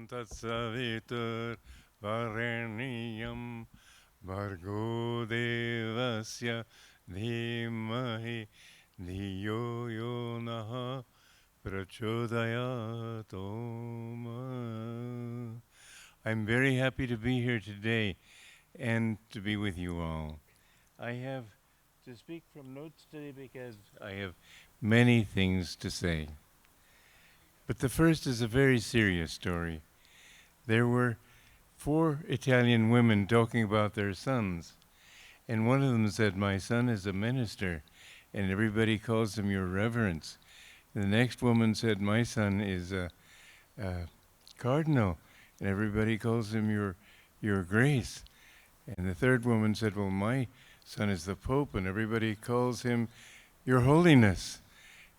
Tatsavitur Vareniyam Bhargo Devasya Dhimahi Dhiyo Yo Naha Prachodayat Om. I'm very happy to be here today and to be with you all. I have to speak from notes today because I have many things to say. But the first is a very serious story. There were 4 Italian women talking about their sons, and one of them said, "My son is a minister, and everybody calls him Your Reverence." And the next woman said, "My son is a cardinal, and everybody calls him Your Grace." And the third woman said, "Well, my son is the Pope, and everybody calls him Your Holiness."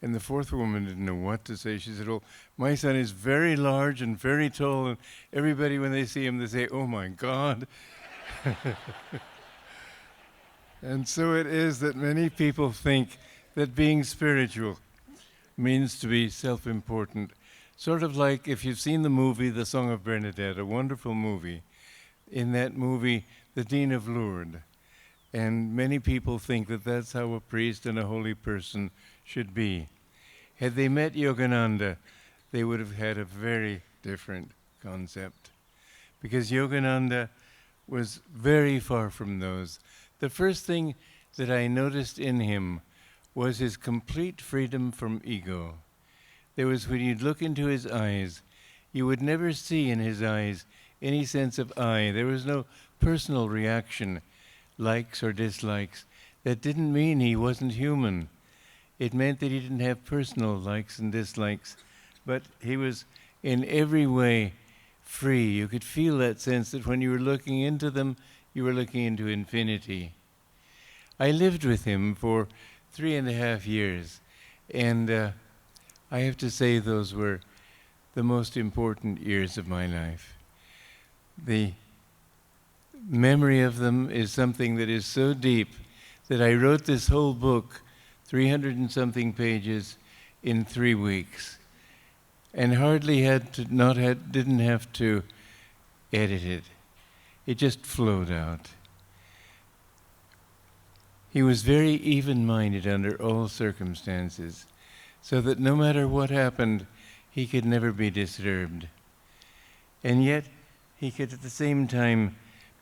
And the fourth woman didn't know what to say. She said, "Well, my son is very large and very tall, and everybody, when they see him, they say, 'Oh my God.'" And so it is that many people think that being spiritual means to be self-important. Sort of like if you've seen the movie The Song of Bernadette, a wonderful movie. In that movie, the Dean of Lourdes. And many people think that that's how a priest and a holy person should be. Had they met Yogananda, they would have had a very different concept. Because Yogananda was very far from those. The first thing that I noticed in him was his complete freedom from ego. There was, when you'd look into his eyes, you would never see in his eyes any sense of I. There was no personal reaction, likes or dislikes. That didn't mean he wasn't human. It meant that he didn't have personal likes and dislikes, but he was in every way free. You could feel that sense that when you were looking into them, you were looking into infinity. I lived with him for 3.5 years, and I have to say those were the most important years of my life. The memory of them is something that is so deep that I wrote this whole book, 300 and something pages, in 3 weeks, and hardly didn't have to edit it. It just flowed out. He was very even-minded under all circumstances, so that no matter what happened, he could never be disturbed. And yet, he could at the same time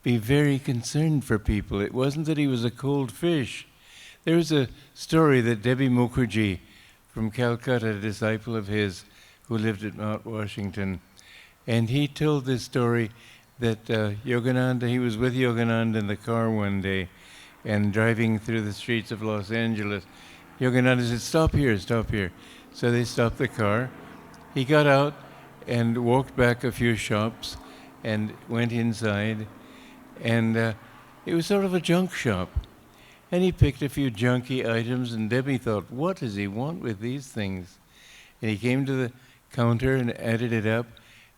be very concerned for people. It wasn't that he was a cold fish. There was a story that Devi Mukherjee from Calcutta, a disciple of his who lived at Mount Washington, and he told this story that Yogananda, he was with Yogananda in the car one day and driving through the streets of Los Angeles. Yogananda said, "Stop here, stop here." So they stopped the car. He got out and walked back a few shops and went inside, and it was sort of a junk shop. And he picked a few junky items, and Debbie thought, "What does he want with these things?" And he came to the counter and added it up,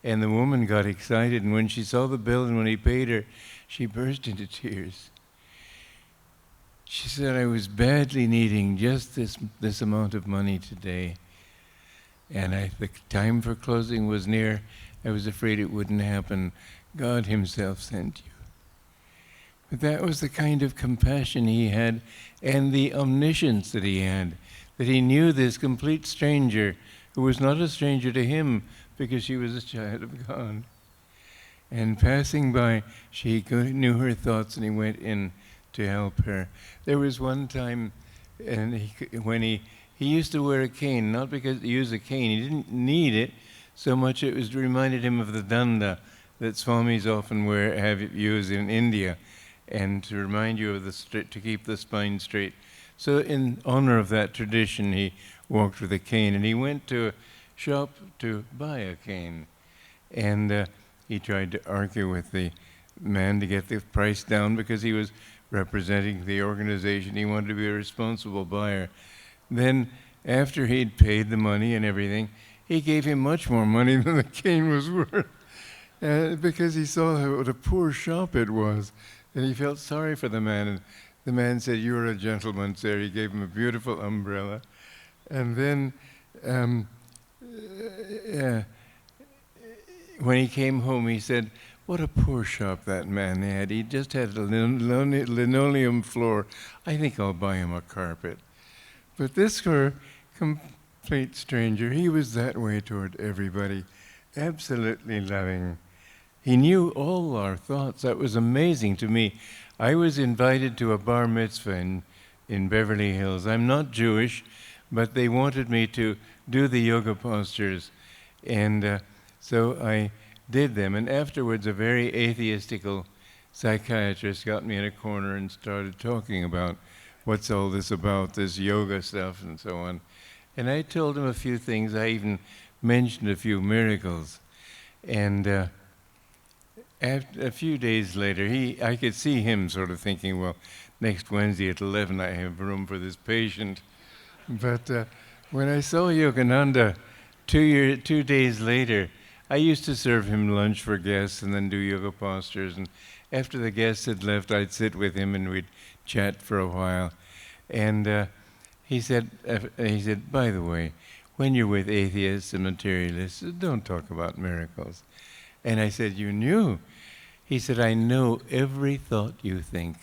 and the woman got excited, and when she saw the bill and when he paid her, she burst into tears. She said, "I was badly needing just this amount of money today, and the time for closing was near. I was afraid it wouldn't happen. God himself sent you." But that was the kind of compassion he had and the omniscience that he had, that he knew this complete stranger who was not a stranger to him because she was a child of God. And passing by, she knew her thoughts, and he went in to help her. There was one time when he used to wear a cane, not because he used a cane, he didn't need it so much, it reminded him of the danda that Swamis often use in India, and to remind you of to keep the spine straight. So in honor of that tradition, he walked with a cane, and he went to a shop to buy a cane. And he tried to argue with the man to get the price down because he was representing the organization. He wanted to be a responsible buyer. Then, after he'd paid the money and everything, he gave him much more money than the cane was worth because he saw what a poor shop it was. And he felt sorry for the man. And the man said, "You're a gentleman, sir." He gave him a beautiful umbrella. And then when he came home, he said, "What a poor shop that man had. He just had a linoleum floor. I think I'll buy him a carpet." But this were complete stranger. He was that way toward everybody, absolutely loving. He knew all our thoughts. That was amazing to me. I was invited to a bar mitzvah in Beverly Hills. I'm not Jewish, but they wanted me to do the yoga postures. And so I did them. And afterwards, a very atheistical psychiatrist got me in a corner and started talking about what's all this about, this yoga stuff and so on. And I told him a few things. I even mentioned a few miracles. And after a few days later, I could see him sort of thinking, well, next Wednesday at 11 I have room for this patient. But when I saw Yogananda 2 days later, I used to serve him lunch for guests and then do yoga postures. And after the guests had left, I'd sit with him and we'd chat for a while. And he said, "By the way, when you're with atheists and materialists, don't talk about miracles." And I said, "You knew?" He said, "I know every thought you think."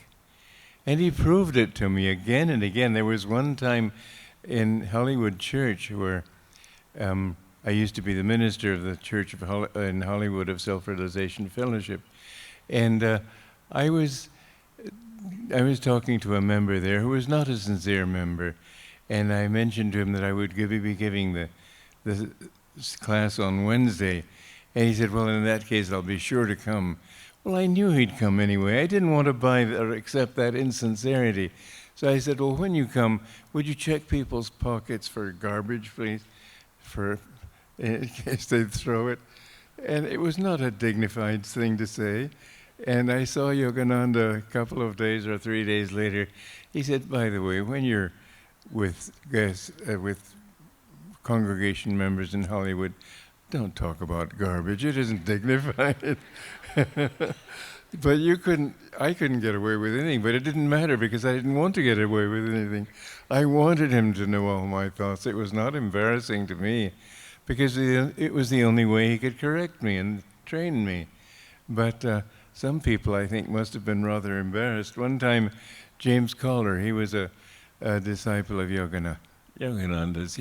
And he proved it to me again and again. There was one time in Hollywood Church where I used to be the minister of the Church in Hollywood of Self-Realization Fellowship. And I was talking to a member there who was not a sincere member. And I mentioned to him that I would be giving the class on Wednesday. And he said, "Well, in that case, I'll be sure to come." Well, I knew he'd come anyway. I didn't want to buy or accept that insincerity. So I said, "Well, when you come, would you check people's pockets for garbage, please, in case they throw it?" And it was not a dignified thing to say. And I saw Yogananda a couple of days or 3 days later. He said, "By the way, when you're with guests, with congregation members in Hollywood, don't talk about garbage. It isn't dignified." But I couldn't get away with anything, but it didn't matter because I didn't want to get away with anything. I wanted him to know all my thoughts. It was not embarrassing to me because it was the only way he could correct me and train me. But some people, I think, must have been rather embarrassed. One time, James Collar, he was a disciple of Yogananda's.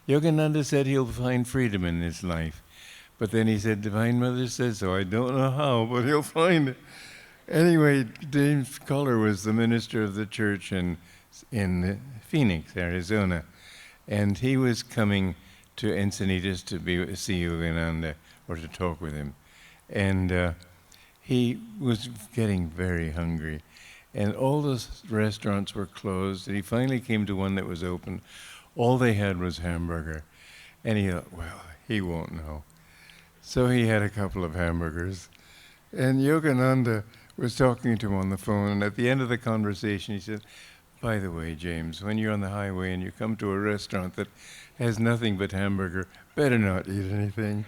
Yogananda said he'll find freedom in his life. But then he said, "Divine Mother says so. I don't know how, but he'll find it." Anyway, James Collar was the minister of the church in Phoenix, Arizona. And he was coming to Encinitas to see Yogananda or to talk with him. And he was getting very hungry. And all the restaurants were closed. And he finally came to one that was open. All they had was hamburger. And he thought, well, he won't know. So he had a couple of hamburgers. And Yogananda was talking to him on the phone. And at the end of the conversation, he said, "By the way, James, when you're on the highway and you come to a restaurant that has nothing but hamburger, better not eat anything."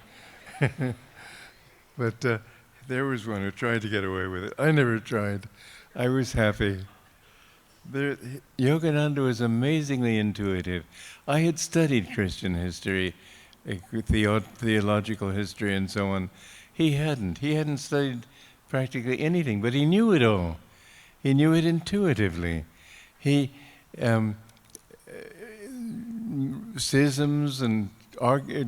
But there was one who tried to get away with it. I never tried. I was happy. Yogananda was amazingly intuitive. I had studied Christian history, theological history and so on. He hadn't. He hadn't studied practically anything, but he knew it all. He knew it intuitively. Schisms and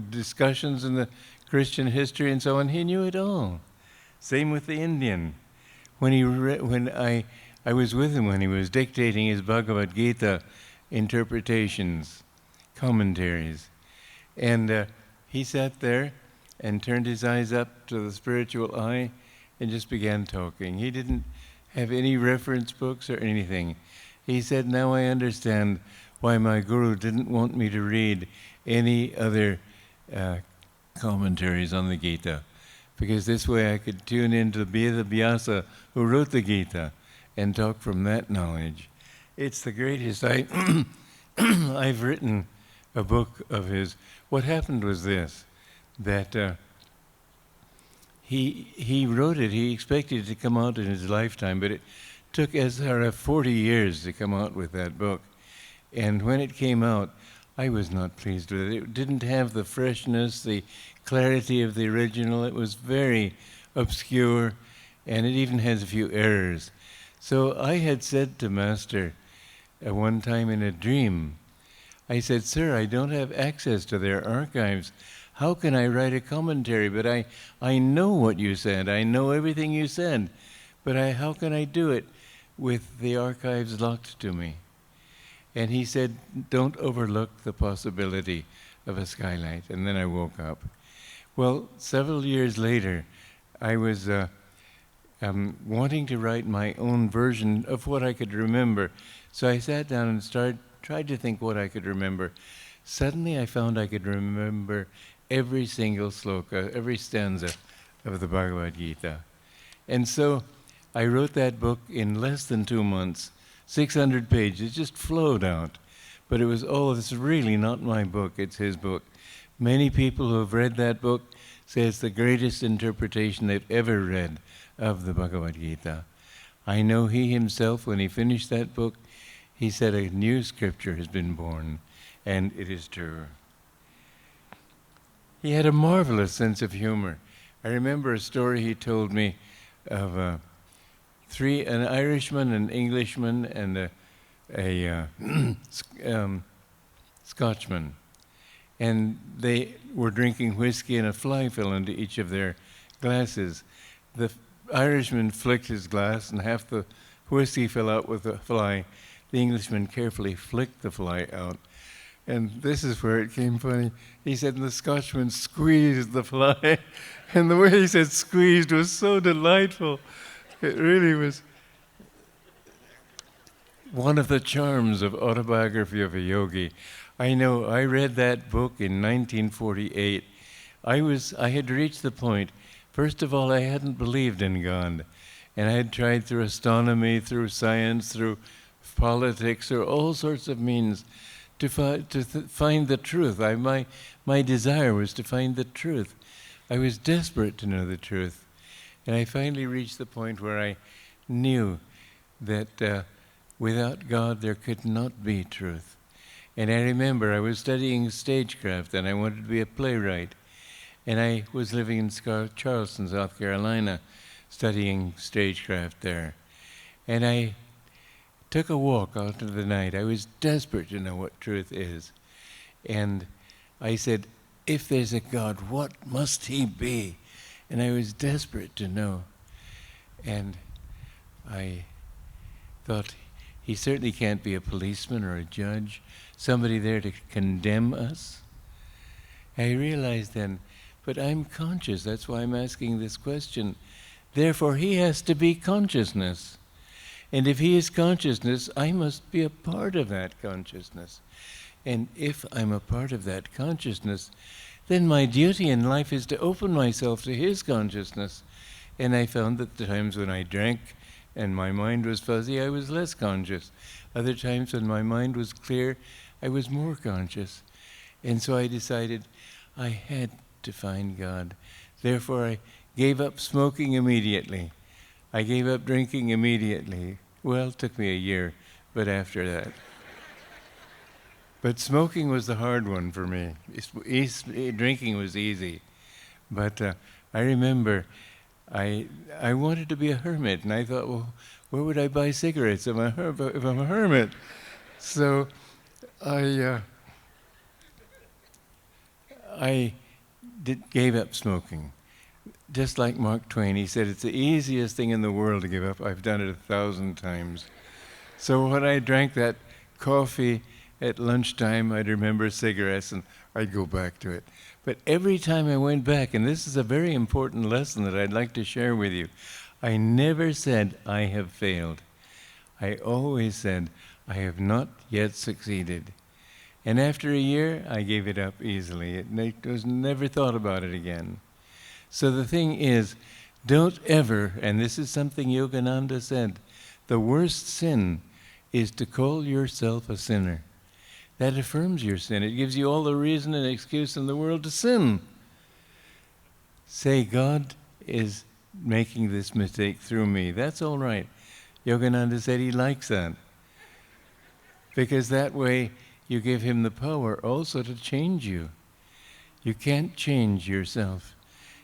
discussions in the Christian history and so on, he knew it all. Same with the Indian. When I was with him when he was dictating his Bhagavad Gita interpretations, commentaries. And he sat there and turned his eyes up to the spiritual eye and just began talking. He didn't have any reference books or anything. He said, "Now I understand why my guru didn't want me to read any other commentaries on the Gita, because this way I could tune into the Vyasa who wrote the Gita and talk from that knowledge." It's the greatest. I've written a book of his. What happened was this, that he wrote it. He expected it to come out in his lifetime, but it took SRF 40 years to come out with that book. And when it came out, I was not pleased with it. It didn't have the freshness, the clarity of the original. It was very obscure, and it even has a few errors. So I had said to Master at one time in a dream, I said, "Sir, I don't have access to their archives. How can I write a commentary? But I know what you said. I know everything you said. But how can I do it with the archives locked to me?" And he said, "Don't overlook the possibility of a skylight." And then I woke up. Well, several years later, I was wanting to write my own version of what I could remember. So I sat down and tried to think what I could remember. Suddenly I found I could remember every single sloka, every stanza of the Bhagavad Gita. And so I wrote that book in less than 2 months, 600 pages. It just flowed out. But it's really not my book, it's his book. Many people who have read that book say it's the greatest interpretation they've ever read of the Bhagavad Gita. I know he himself, when he finished that book, he said a new scripture has been born, and it is true. He had a marvelous sense of humor. I remember a story he told me of an Irishman, an Englishman, and a Scotchman. And they were drinking whiskey, and a fly fell into each of their glasses. The Irishman flicked his glass, and half the whiskey fell out with the fly. The Englishman carefully flicked the fly out. And this is where it came funny. He said, and the Scotchman squeezed the fly. And the way he said squeezed was so delightful. It really was one of the charms of Autobiography of a Yogi. I know, I read that book in 1948. I had reached the point, first of all, I hadn't believed in God. And I had tried through astronomy, through science, through politics, through all sorts of means to find the truth. My desire was to find the truth. I was desperate to know the truth. And I finally reached the point where I knew that without God there could not be truth. And I remember I was studying stagecraft and I wanted to be a playwright. And I was living in Charleston, South Carolina, studying stagecraft there. And I took a walk out into the night. I was desperate to know what truth is. And I said, if there's a God, what must he be? And I was desperate to know. And I thought, he certainly can't be a policeman or a judge, somebody there to condemn us. I realized then, but I'm conscious, that's why I'm asking this question. Therefore, he has to be consciousness. And if he is consciousness, I must be a part of that consciousness. And if I'm a part of that consciousness, then my duty in life is to open myself to his consciousness. And I found that the times when I drank and my mind was fuzzy, I was less conscious. Other times when my mind was clear, I was more conscious. And so I decided I had to find God. Therefore, I gave up smoking immediately. I gave up drinking immediately. Well, it took me a year, but after that. But smoking was the hard one for me. Drinking was easy. But I remember I wanted to be a hermit, and I thought, well, where would I buy cigarettes if I'm a hermit? So I gave up smoking. Just like Mark Twain, he said, it's the easiest thing in the world to give up. I've done it 1,000 times. So when I drank that coffee at lunchtime, I'd remember cigarettes and I'd go back to it. But every time I went back, and this is a very important lesson that I'd like to share with you, I never said, I have failed. I always said, I have not yet succeeded. And after a year, I gave it up easily. I never thought about it again. So the thing is, don't ever, and this is something Yogananda said, the worst sin is to call yourself a sinner. That affirms your sin. It gives you all the reason and excuse in the world to sin. Say, God is making this mistake through me. That's all right. Yogananda said he likes that. Because that way you give him the power also to change you. You can't change yourself.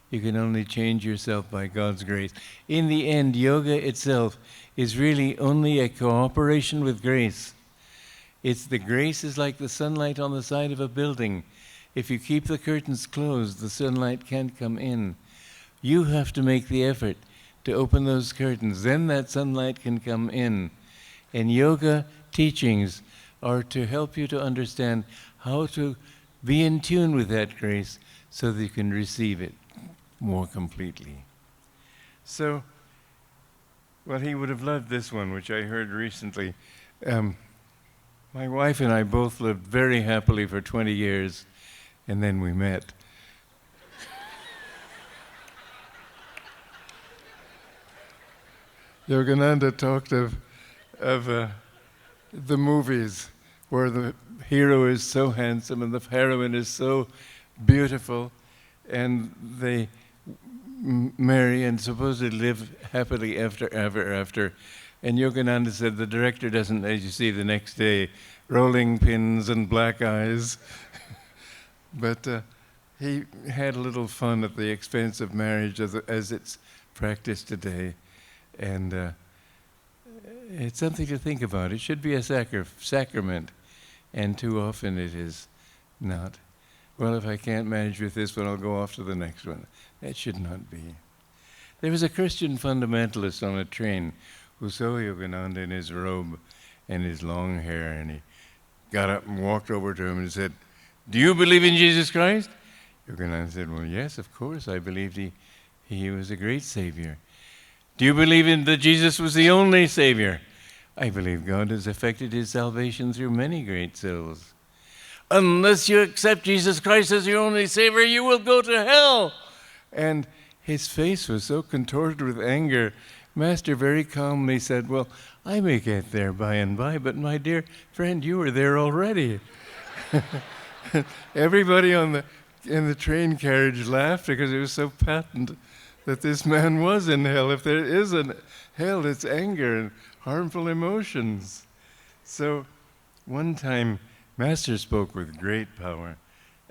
You can only change yourself by God's grace. In the end, yoga itself is really only a cooperation with grace. The grace is like the sunlight on the side of a building. If you keep the curtains closed, the sunlight can't come in. You have to make the effort to open those curtains. Then that sunlight can come in. And yoga teachings are to help you to understand how to be in tune with that grace so that you can receive it more completely. So, well, he would have loved this one, which I heard recently. My wife and I both lived very happily for 20 years, and then we met. Yogananda talked of the movies where the hero is so handsome and the heroine is so beautiful, and they marry and supposedly live happily ever after. And Yogananda said the director doesn't, as you see the next day, rolling pins and black eyes. But he had a little fun at the expense of marriage as it's practiced today. And it's something to think about. It should be a sacrament, and too often it is not. Well, if I can't manage with this one, I'll go off to the next one. That should not be. There was a Christian fundamentalist on a train who saw Yogananda in his robe and his long hair, and he got up and walked over to him and said, "Do you believe in Jesus Christ?" Yogananda said, "Well, yes, of course, I believed he was a great Savior." "Do you believe that Jesus was the only Savior?" "I believe God has effected his salvation through many great souls." "Unless you accept Jesus Christ as your only Savior, you will go to hell." And his face was so contorted with anger. Master very calmly said, "Well, I may get there by and by, but my dear friend, you were there already." Everybody in the train carriage laughed because it was so patent that this man was in hell. If there is a hell, it's anger and harmful emotions. So one time, Master spoke with great power,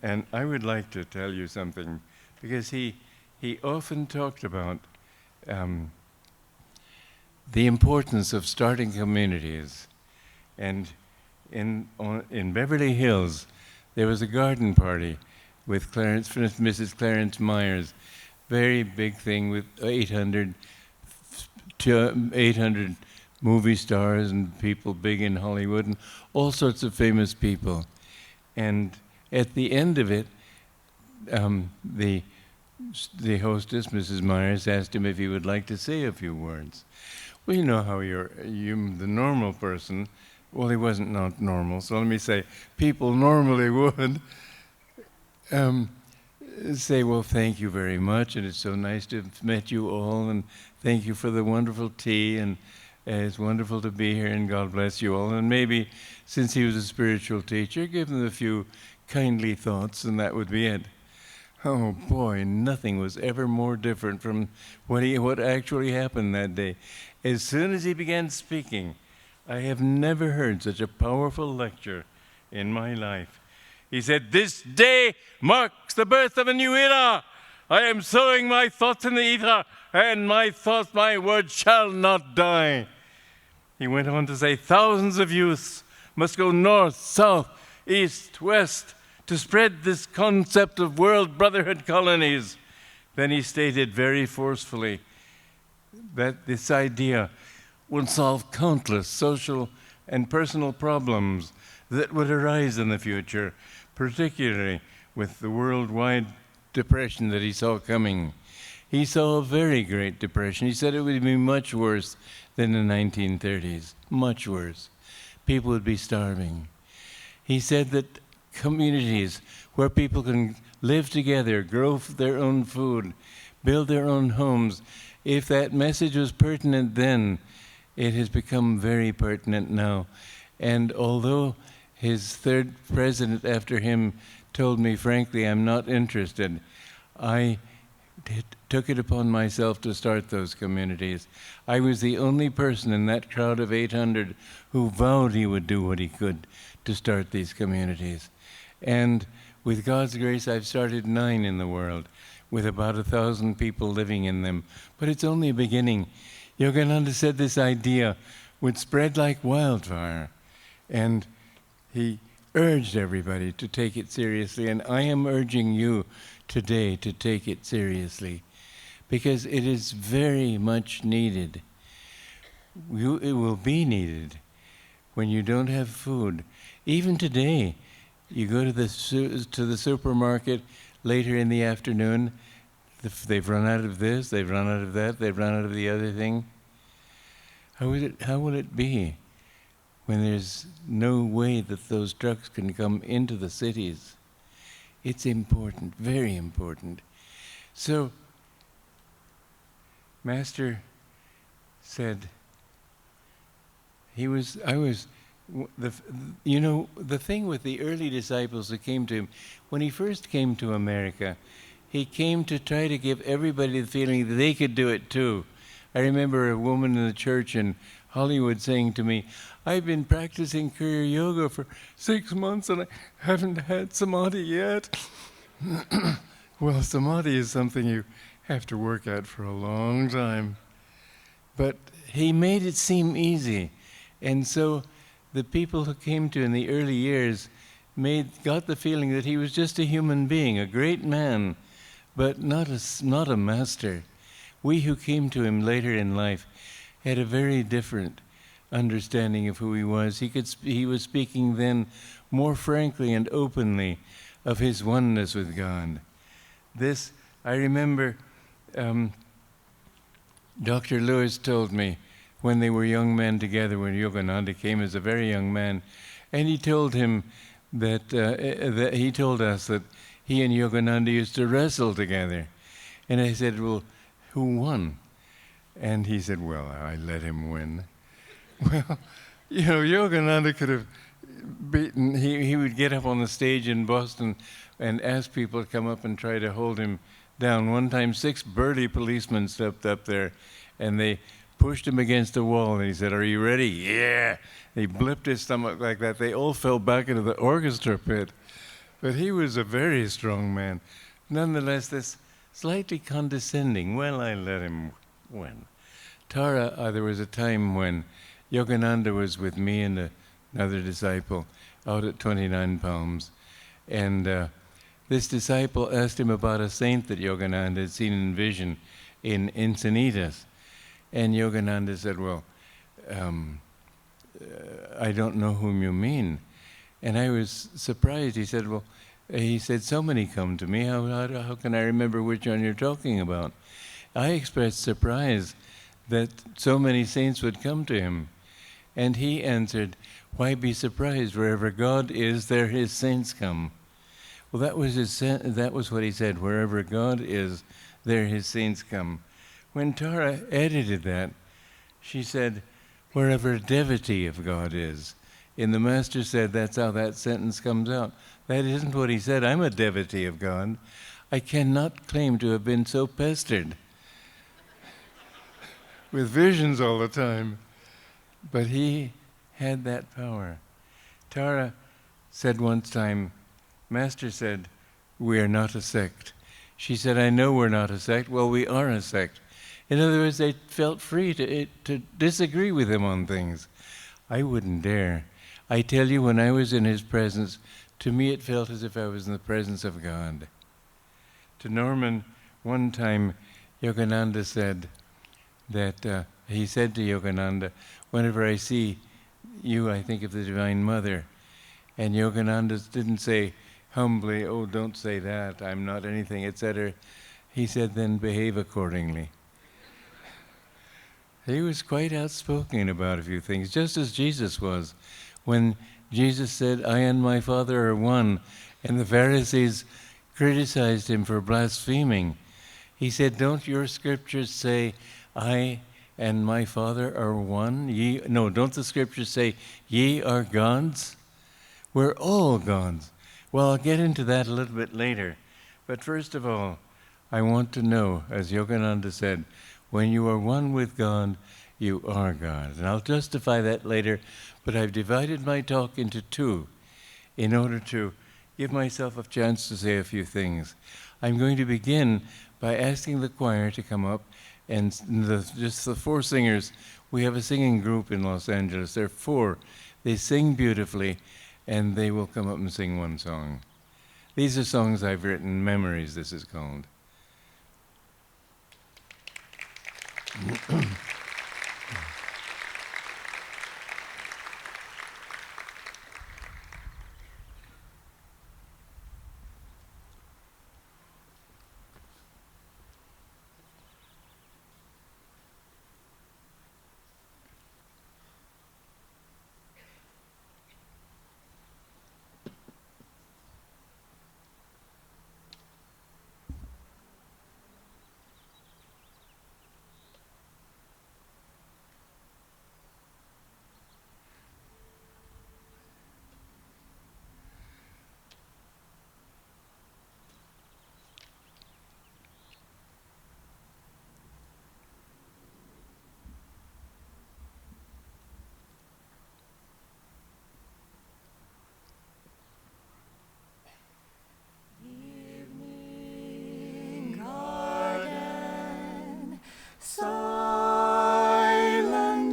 and I would like to tell you something, because he often talked about the importance of starting communities. And in Beverly Hills, there was a garden party with Mrs. Clarence Myers, very big thing with 800 movie stars and people big in Hollywood and all sorts of famous people. And at the end of it, the hostess, Mrs. Myers, asked him if he would like to say a few words. Well, you know how you're the normal person. Well, he wasn't not normal, so let me say, people normally would say, "Well, thank you very much, and it's so nice to have met you all, and thank you for the wonderful tea, and it's wonderful to be here, and God bless you all." And maybe, since he was a spiritual teacher, give them a few kindly thoughts, and that would be it. Oh boy, nothing was ever more different from what actually happened that day. As soon as he began speaking, I have never heard such a powerful lecture in my life. He said, "This day marks the birth of a new era. I am sowing my thoughts in the ether, and my thoughts, my words shall not die." He went on to say, "Thousands of youths must go north, south, east, west to spread this concept of world brotherhood colonies." Then he stated very forcefully that this idea would solve countless social and personal problems that would arise in the future, particularly with the worldwide depression that he saw coming. He saw a very great depression. He said it would be much worse than the 1930s, much worse. People would be starving. He said that communities where people can live together, grow their own food, build their own homes, if that message was pertinent then, it has become very pertinent now. And although his third president after him told me, frankly, I'm not interested, I took it upon myself to start those communities. I was the only person in that crowd of 800 who vowed he would do what he could to start these communities. And with God's grace, I've started 9 in the world, with about 1,000 people living in them. But it's only a beginning. Yogananda said this idea would spread like wildfire. And he urged everybody to take it seriously. And I am urging you today to take it seriously, because it is very much needed. It will be needed when you don't have food. Even today, you go to the supermarket later in the afternoon, they've run out of this, they've run out of that, they've run out of the other thing. How will it be when there's no way that those trucks can come into the cities? It's important, very important. So, Master said, the thing with the early disciples who came to him, when he first came to America, he came to try to give everybody the feeling that they could do it too. I remember a woman in the church in Hollywood saying to me, I've been practicing Kriya Yoga for 6 months and I haven't had samadhi yet. Well, samadhi is something you have to work at for a long time. But he made it seem easy. And so the people who came to in the early years got the feeling that he was just a human being, a great man, but not a master. We who came to him later in life had a very different understanding of who he was. He was speaking then more frankly and openly of his oneness with God. This, I remember, Dr. Lewis told me when they were young men together, when Yogananda came as a very young man, and he told him that he told us that he and Yogananda used to wrestle together. And I said, well, who won? And he said, well, I let him win. Well, Yogananda could have beaten, he would get up on the stage in Boston and ask people to come up and try to hold him down. One time, 6 burly policemen stepped up there, and they pushed him against a wall, and he said, are you ready? Yeah! He blipped his stomach like that. They all fell back into the orchestra pit. But he was a very strong man. Nonetheless, this slightly condescending, well, I let him win. Tara, there was a time when Yogananda was with me and another disciple out at 29 Palms. And this disciple asked him about a saint that Yogananda had seen in vision in Encinitas. And Yogananda said, well, I don't know whom you mean. And I was surprised. He said, so many come to me. How can I remember which one you're talking about? I expressed surprise that so many saints would come to him. And he answered, why be surprised? Wherever God is, there his saints come. Well, that was what he said. Wherever God is, there his saints come. When Tara edited that, she said, wherever devotee of God is. And the Master said that's how that sentence comes out. That isn't what he said. I'm a devotee of God. I cannot claim to have been so pestered with visions all the time. But he had that power. Tara said one time, Master said, we are not a sect. She said, I know we're not a sect. Well, we are a sect. In other words, they felt free to disagree with him on things. I wouldn't dare. I tell you, when I was in his presence, to me it felt as if I was in the presence of God. To Norman, one time, Yogananda said that, he said to Yogananda, whenever I see you, I think of the Divine Mother. And Yogananda didn't say humbly, oh, don't say that, I'm not anything, etc. He said, then behave accordingly. He was quite outspoken about a few things, just as Jesus was. When Jesus said, I and my Father are one, and the Pharisees criticized him for blaspheming, he said, don't your scriptures say, I and my Father are one? Don't the scriptures say, ye are gods? We're all gods. Well, I'll get into that a little bit later. But first of all, I want to know, as Yogananda said, when you are one with God, you are God. And I'll justify that later, but I've divided my talk into 2. in order to give myself a chance to say a few things. I'm going to begin by asking the choir to come up, and just the four singers. We have a singing group in Los Angeles. There are four. They sing beautifully, and they will come up and sing one song. These are songs I've written, Memories, this is called. Silent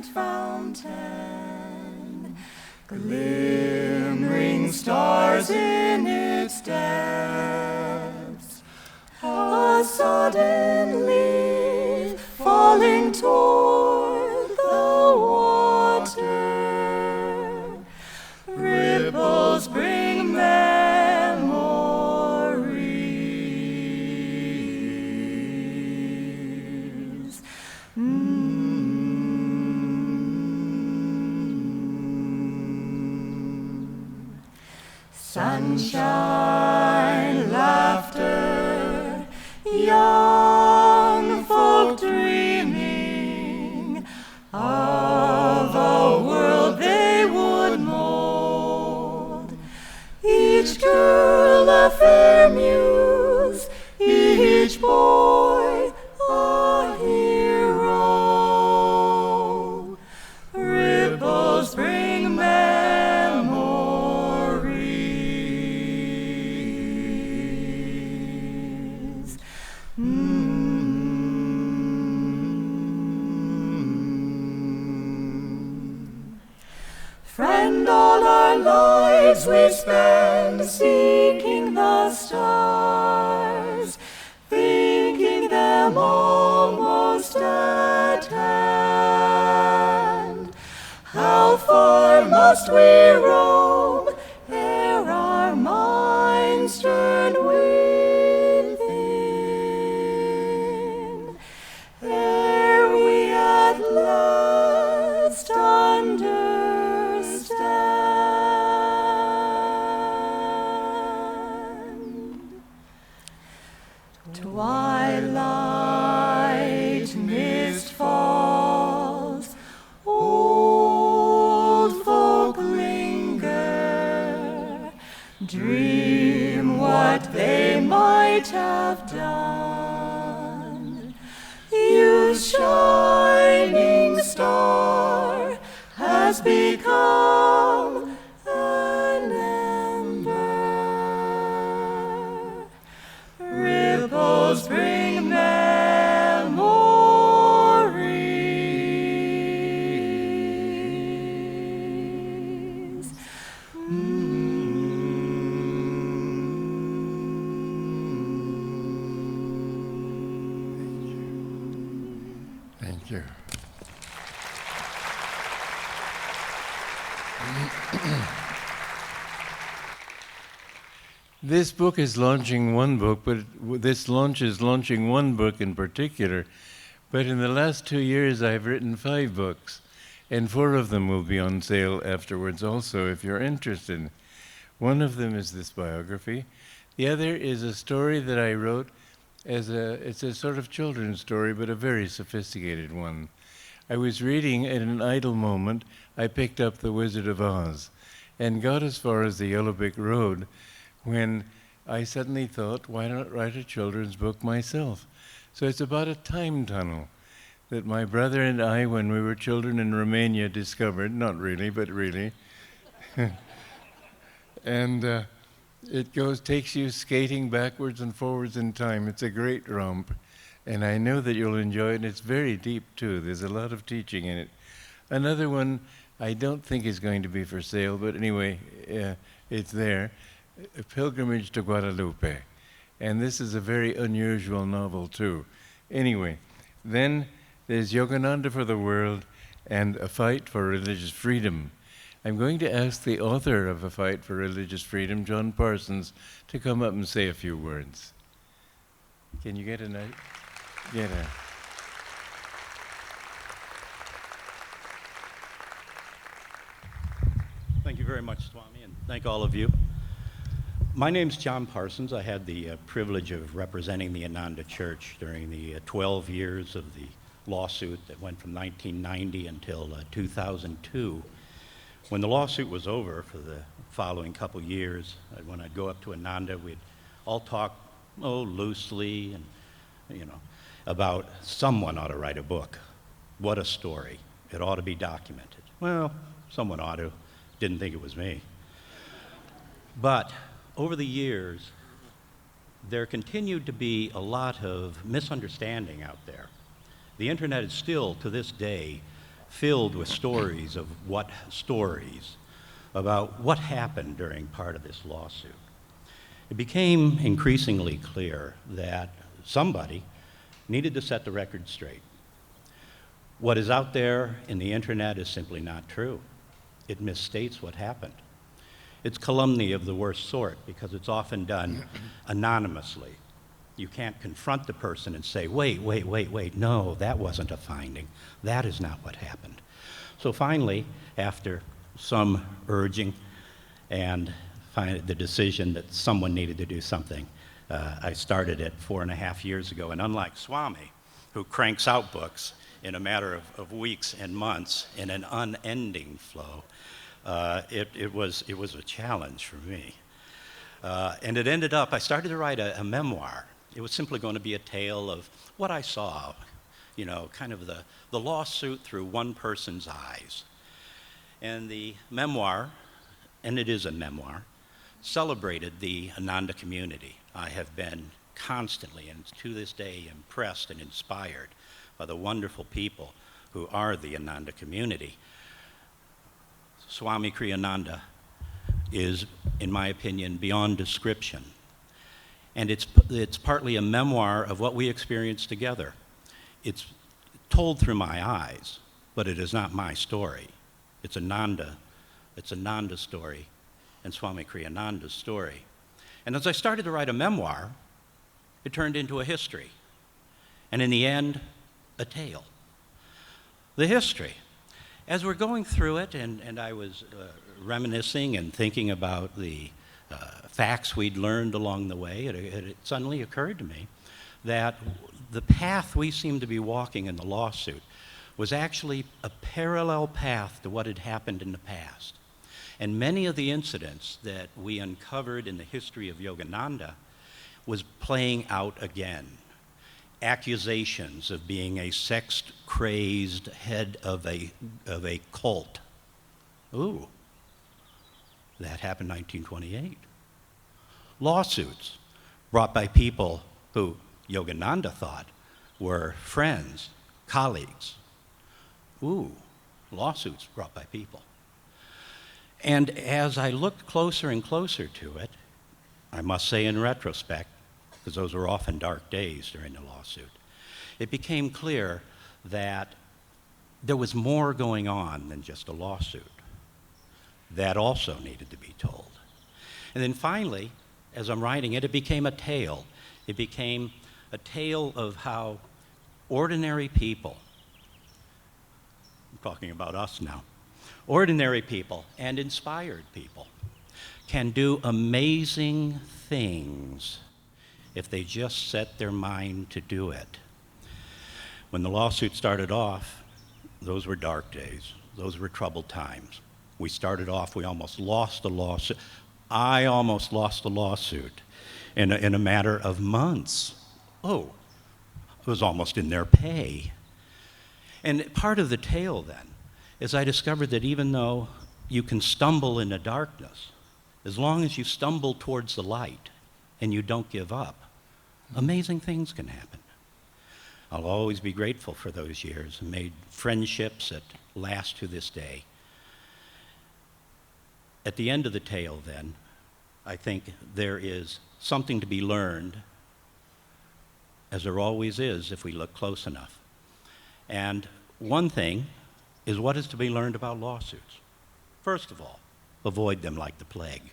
fountain, glimmering stars in its depths, a sudden leaf falling toward the water, ripples bring memories. Sunshine, laughter, young folk dreaming of a world they would mold. Each girl a fair muse, each boy a hero. Ripples bring memories. Friend, all our lives we spend seeking the stars, thinking them almost at hand. How far must we roam ere our minds turn within, ere we at last understand? Twilight mist falls, old folk linger, dream what they might have done. Youth's shining star has become an ember. Ripples bring memories. Thank you. This book is launching one book, but this launch is launching one book in particular. But in the last 2 years, I've written 5 books, and 4 of them will be on sale afterwards also, if you're interested. One of them is this biography. The other is a story that I wrote it's a sort of children's story, but a very sophisticated one. I was reading in an idle moment, I picked up The Wizard of Oz, and got as far as the Yellow Brick Road, when I suddenly thought, why not write a children's book myself? So it's about a time tunnel that my brother and I, when we were children in Romania, discovered, not really, but really. And takes you skating backwards and forwards in time. It's a great romp. And I know that you'll enjoy it, and it's very deep, too. There's a lot of teaching in it. Another one I don't think is going to be for sale, but anyway, it's there, A Pilgrimage to Guadalupe. And this is a very unusual novel, too. Anyway, then there's Yogananda for the World and A Fight for Religious Freedom. I'm going to ask the author of A Fight for Religious Freedom, John Parsons, to come up and say a few words. Can you get a note? Get a... Thank you very much, Swami, and thank all of you. My name's John Parsons. I had the privilege of representing the Ananda Church during the 12 years of the lawsuit that went from 1990 until 2002. When the lawsuit was over for the following couple years, when I'd go up to Ananda, we'd all talk, loosely and, about someone ought to write a book. What a story. It ought to be documented. Well, someone ought to. Didn't think it was me. But over the years, there continued to be a lot of misunderstanding out there. The internet is still, to this day, filled with stories about what happened during part of this lawsuit. It became increasingly clear that somebody needed to set the record straight. What is out there in the internet is simply not true. It misstates what happened. It's calumny of the worst sort because it's often done anonymously. You can't confront the person and say, wait, no, that wasn't a finding. That is not what happened. So finally, after some urging and the decision that someone needed to do something, I started it 4.5 years ago. And unlike Swami, who cranks out books in a matter of weeks and months in an unending flow, it was a challenge for me. And it ended up, I started to write a memoir. It was simply going to be a tale of what I saw, kind of the lawsuit through one person's eyes. And the memoir, and it is a memoir, celebrated the Ananda community. I have been constantly, and to this day, impressed and inspired by the wonderful people who are the Ananda community. Swami Kriyananda is, in my opinion, beyond description. And it's partly a memoir of what we experienced together. It's told through my eyes, but it is not my story. It's Ananda's story and Swami Kriyananda's story. And as I started to write a memoir, it turned into a history. And in the end, a tale. The history. As we're going through it, and I was reminiscing and thinking about the facts we'd learned along the way, it suddenly occurred to me that the path we seemed to be walking in the lawsuit was actually a parallel path to what had happened in the past. And many of the incidents that we uncovered in the history of Yogananda was playing out again. Accusations of being a sex-crazed head of a cult. Ooh, that happened in 1928. Lawsuits brought by people who Yogananda thought were friends, colleagues. Ooh, lawsuits brought by people. And as I looked closer and closer to it, I must say in retrospect, because those were often dark days during the lawsuit, it became clear that there was more going on than just a lawsuit. That also needed to be told. And then finally, as I'm writing it, it became a tale. It became a tale of how ordinary people, I'm talking about us now, ordinary people and inspired people can do amazing things if they just set their mind to do it. When the lawsuit started off, those were dark days. Those were troubled times. We started off, we almost lost the lawsuit. I almost lost the lawsuit in a matter of months. Oh, it was almost in their pay. And part of the tale then is I discovered that even though you can stumble in the darkness, as long as you stumble towards the light and you don't give up, amazing things can happen. I'll always be grateful for those years and made friendships that last to this day. At the end of the tale, then, I think there is something to be learned, as there always is if we look close enough. And one thing is what is to be learned about lawsuits. First of all, avoid them like the plague.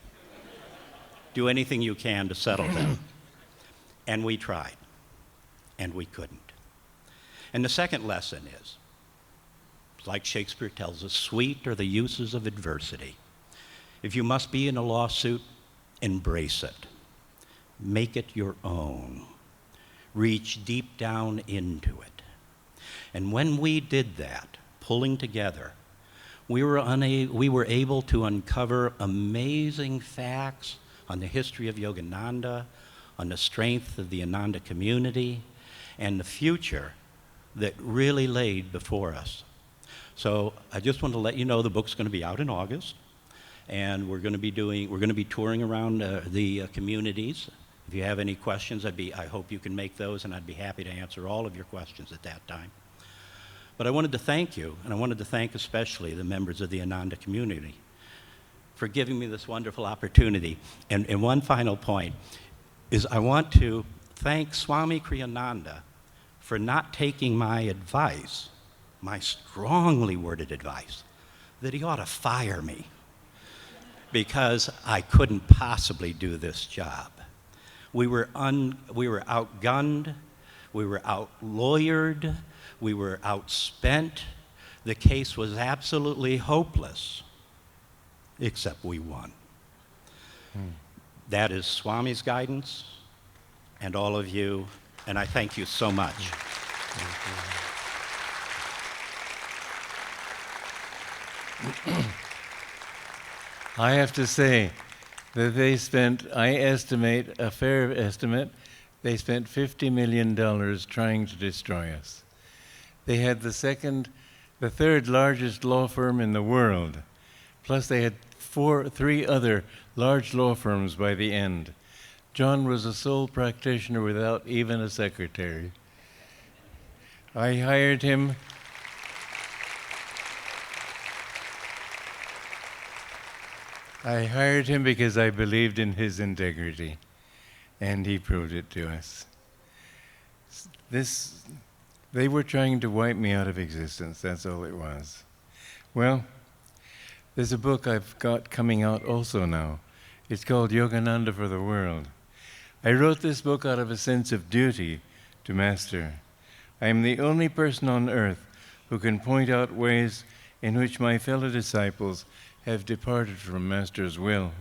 Do anything you can to settle them. And we tried, and we couldn't. And the second lesson is, like Shakespeare tells us, sweet are the uses of adversity. If you must be in a lawsuit, embrace it. Make it your own. Reach deep down into it. And when we did that, pulling together, we were able to uncover amazing facts on the history of Yogananda, on the strength of the Ananda community, and the future that really laid before us. So I just want to let you know the book's going to be out in August, and we're going to be touring around the communities. If you have any questions, I hope you can make those, and I'd be happy to answer all of your questions at that time. But I wanted to thank you, and I wanted to thank especially the members of the Ananda community for giving me this wonderful opportunity. And one final point is I want to thank Swami Kriyananda for not taking my advice, my strongly worded advice, that he ought to fire me because I couldn't possibly do this job. We were outgunned, we were outlawyered, we were outspent. The case was absolutely hopeless, except we won. That is Swami's guidance and all of you, and I thank you so much. I have to say that they spent, I estimate, a fair estimate, they spent $50 million trying to destroy us. They had the third largest law firm in the world, plus they had three other large law firms by the end. John was a sole practitioner without even a secretary. I hired him. I hired him because I believed in his integrity, and he proved it to us. They were trying to wipe me out of existence, that's all it was. Well, there's a book I've got coming out also now. It's called Yogananda for the World. I wrote this book out of a sense of duty to Master. I am the only person on earth who can point out ways in which my fellow disciples have departed from Master's will.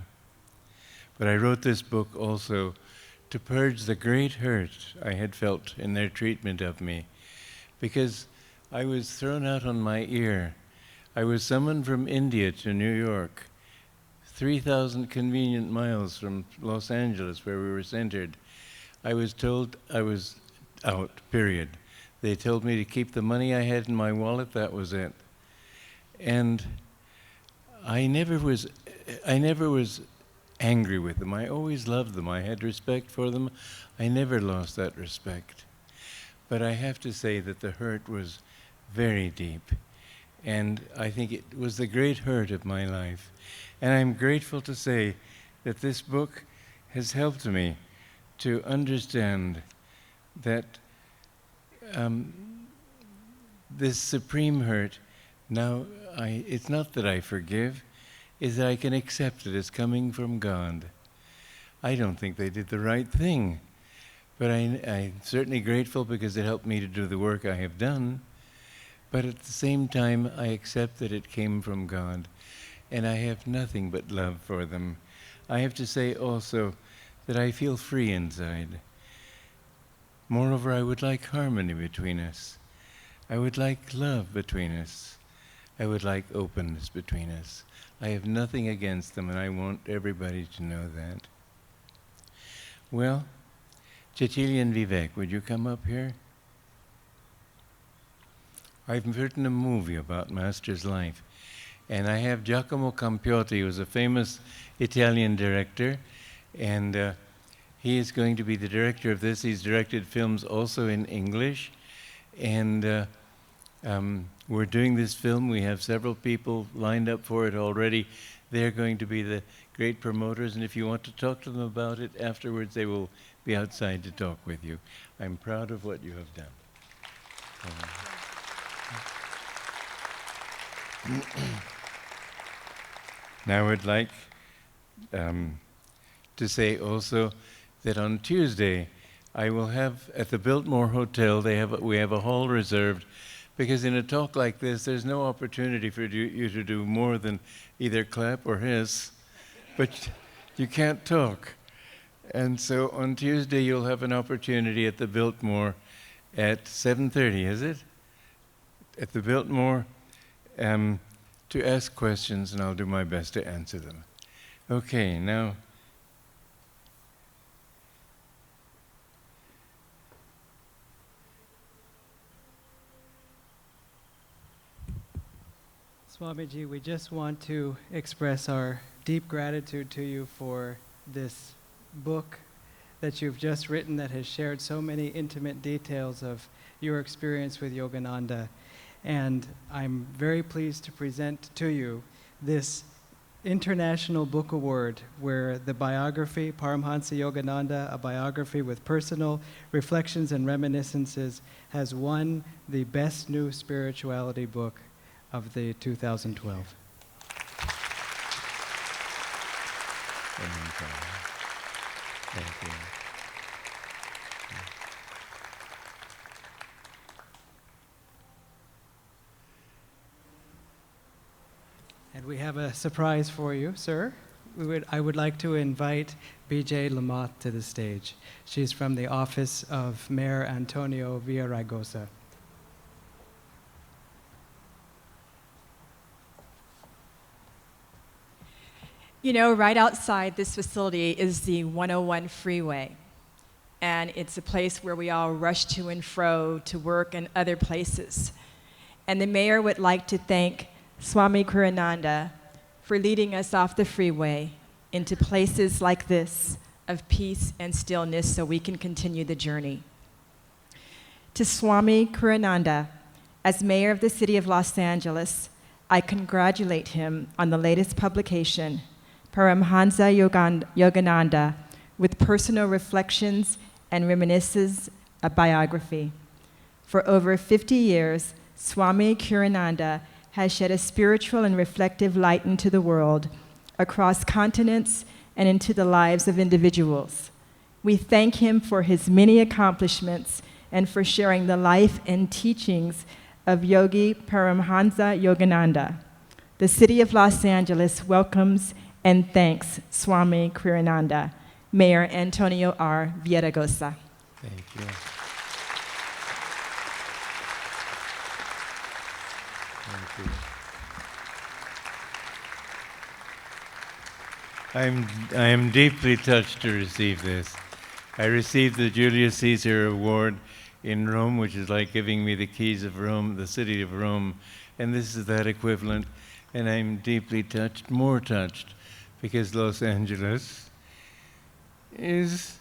But I wrote this book also to purge the great hurt I had felt in their treatment of me, because I was thrown out on my ear. I was summoned from India to New York, 3,000 convenient miles from Los Angeles, where we were centered. I was told I was out, period. They told me to keep the money I had in my wallet, that was it. And I never was angry with them. I always loved them. I had respect for them. I never lost that respect. But I have to say that the hurt was very deep. And I think it was the great hurt of my life. And I'm grateful to say that this book has helped me to understand that this supreme hurt, now it's not that I forgive, is that I can accept it as coming from God. I don't think they did the right thing, but I'm certainly grateful because it helped me to do the work I have done. But at the same time, I accept that it came from God, and I have nothing but love for them. I have to say also that I feel free inside. Moreover, I would like harmony between us. I would like love between us. I would like openness between us. I have nothing against them, and I want everybody to know that. Well, Cecilia and Vivek, would you come up here? I've written a movie about Master's life, And I have Giacomo Campiotti, who's a famous Italian director, and he is going to be the director of this. He's directed films also in English, and we're doing this film. We have several people lined up for it already. They're going to be the great promoters, and if you want to talk to them about it afterwards, they will be outside to talk with you. I'm proud of what you have done. Now I'd like to say also that on Tuesday I will have at the Biltmore Hotel, we have a hall reserved, because in a talk like this there's no opportunity for you to do more than either clap or hiss, but you can't talk. And so on Tuesday you'll have an opportunity at the Biltmore at 7:30, is it? At the Biltmore, to ask questions, and I'll do my best to answer them. Okay, now. Swamiji, we just want to express our deep gratitude to you for this book that you've just written that has shared so many intimate details of your experience with Yogananda. And I'm very pleased to present to you this International Book Award, where the biography, Paramhansa Yogananda, a biography with personal reflections and reminiscences, has won the Best New Spirituality Book of the 2012. Thank you. And we have a surprise for you, sir. I would like to invite B.J. Lamotte to the stage. She's from the office of Mayor Antonio Villaraigosa. You know, right outside this facility is the 101 freeway. And it's a place where we all rush to and fro to work and other places. And the mayor would like to thank Swami Kriyananda for leading us off the freeway into places like this of peace and stillness so we can continue the journey. To Swami Kriyananda, as mayor of the city of Los Angeles, I congratulate him on the latest publication, Paramhansa Yogananda, with personal reflections and reminiscences, a biography. For over 50 years, Swami Kriyananda has shed a spiritual and reflective light into the world, across continents and into the lives of individuals. We thank him for his many accomplishments and for sharing the life and teachings of Yogi Paramhansa Yogananda. The city of Los Angeles welcomes and thanks Swami Kriyananda. Mayor Antonio R. Villaraigosa. Thank you. Thank you. I am deeply touched to receive this. I received the Julius Caesar Award in Rome, which is like giving me the keys of Rome, the city of Rome, and this is that equivalent, and I'm deeply touched, more touched, because Los Angeles is,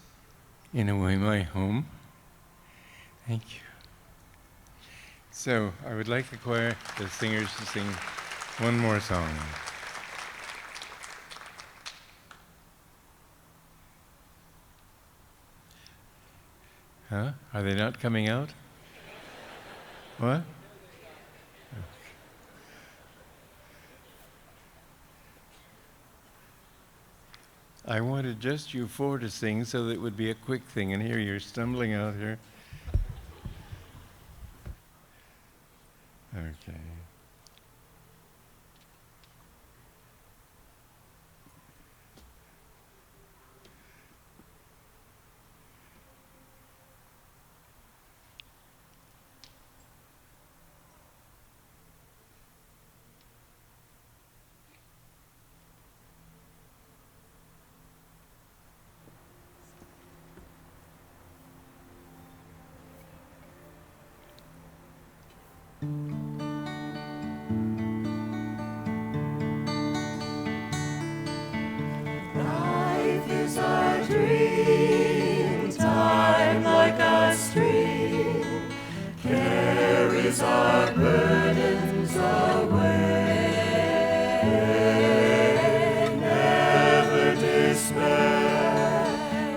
in a way, my home. Thank you. So, I would like the choir, the singers, to sing one more song. Huh? Are they not coming out? What? I wanted just you four to sing so that it would be a quick thing, and here you're stumbling out here. Okay.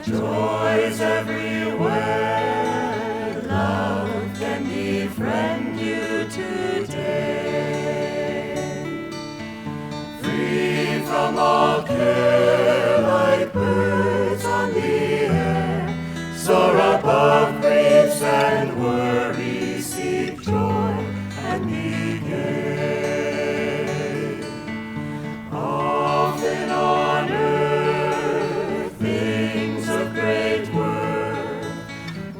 joys everywhere, love can befriend you today. Free from all care, like birds on the air, soar above griefs and worries, seek joy and be gay. Often on earth, things of great worth,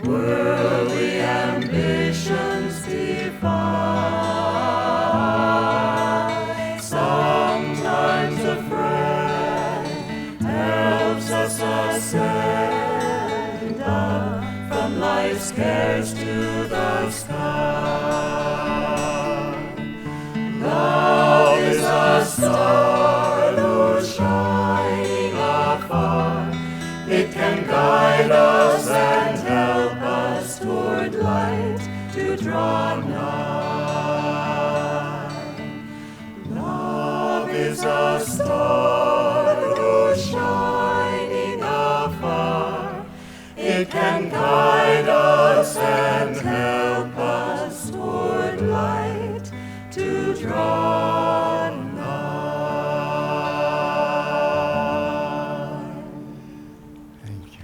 worldly ambitions defy. Sometimes a friend helps us ascend up from life's cares to the sky. Love is a star whose shining afar, it can guide us and help us toward light to draw nigh. Love is a star whose shining afar, it can guide us and help us toward light to draw nigh. Thank you.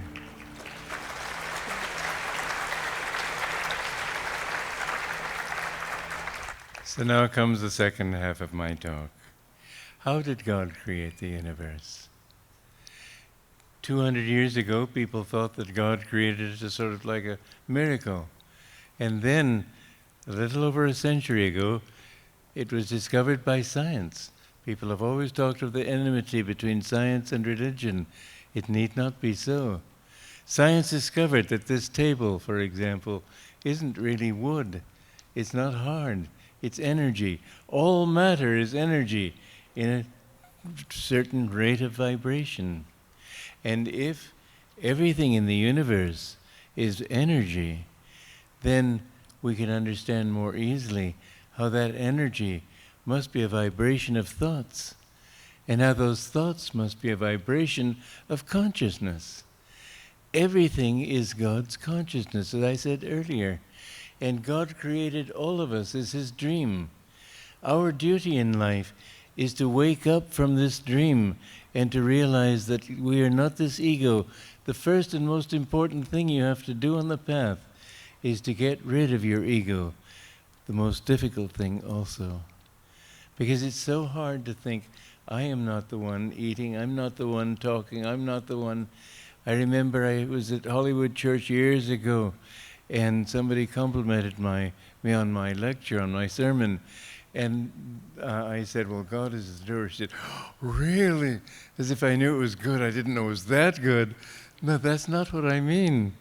So now comes the second half of my talk. How did God create the universe? 200 years ago, people thought that God created it as sort of like a miracle. And then, a little over a century ago, it was discovered by science. People have always talked of the enmity between science and religion. It need not be so. Science discovered that this table, for example, isn't really wood. It's not hard. It's energy. All matter is energy in a certain rate of vibration. And if everything in the universe is energy, then we can understand more easily how that energy must be a vibration of thoughts, and how those thoughts must be a vibration of consciousness. Everything is God's consciousness, as I said earlier. And God created all of us as His dream. Our duty in life is to wake up from this dream and to realize that we are not this ego. The first and most important thing you have to do on the path is to get rid of your ego. The most difficult thing also. Because it's so hard to think, I am not the one eating, I'm not the one talking, I'm not the one. I remember I was at Hollywood Church years ago, and somebody complimented me on my lecture, on my sermon. And I said, well, God is the doer. She said, really? As if I knew it was good. I didn't know it was that good. No, that's not what I mean.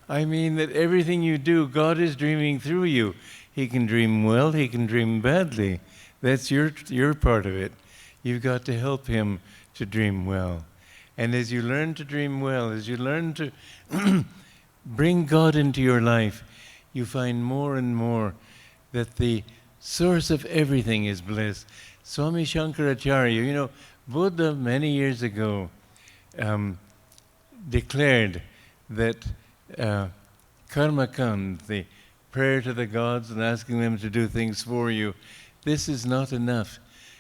I mean that everything you do, God is dreaming through you. He can dream well, He can dream badly. That's your part of it. You've got to help Him to dream well. And as you learn to dream well, as you learn to bring God into your life, you find more and more that the source of everything is bliss. Swami Shankaracharya, Buddha many years ago declared that karma kand, the prayer to the gods and asking them to do things for you, this is not enough.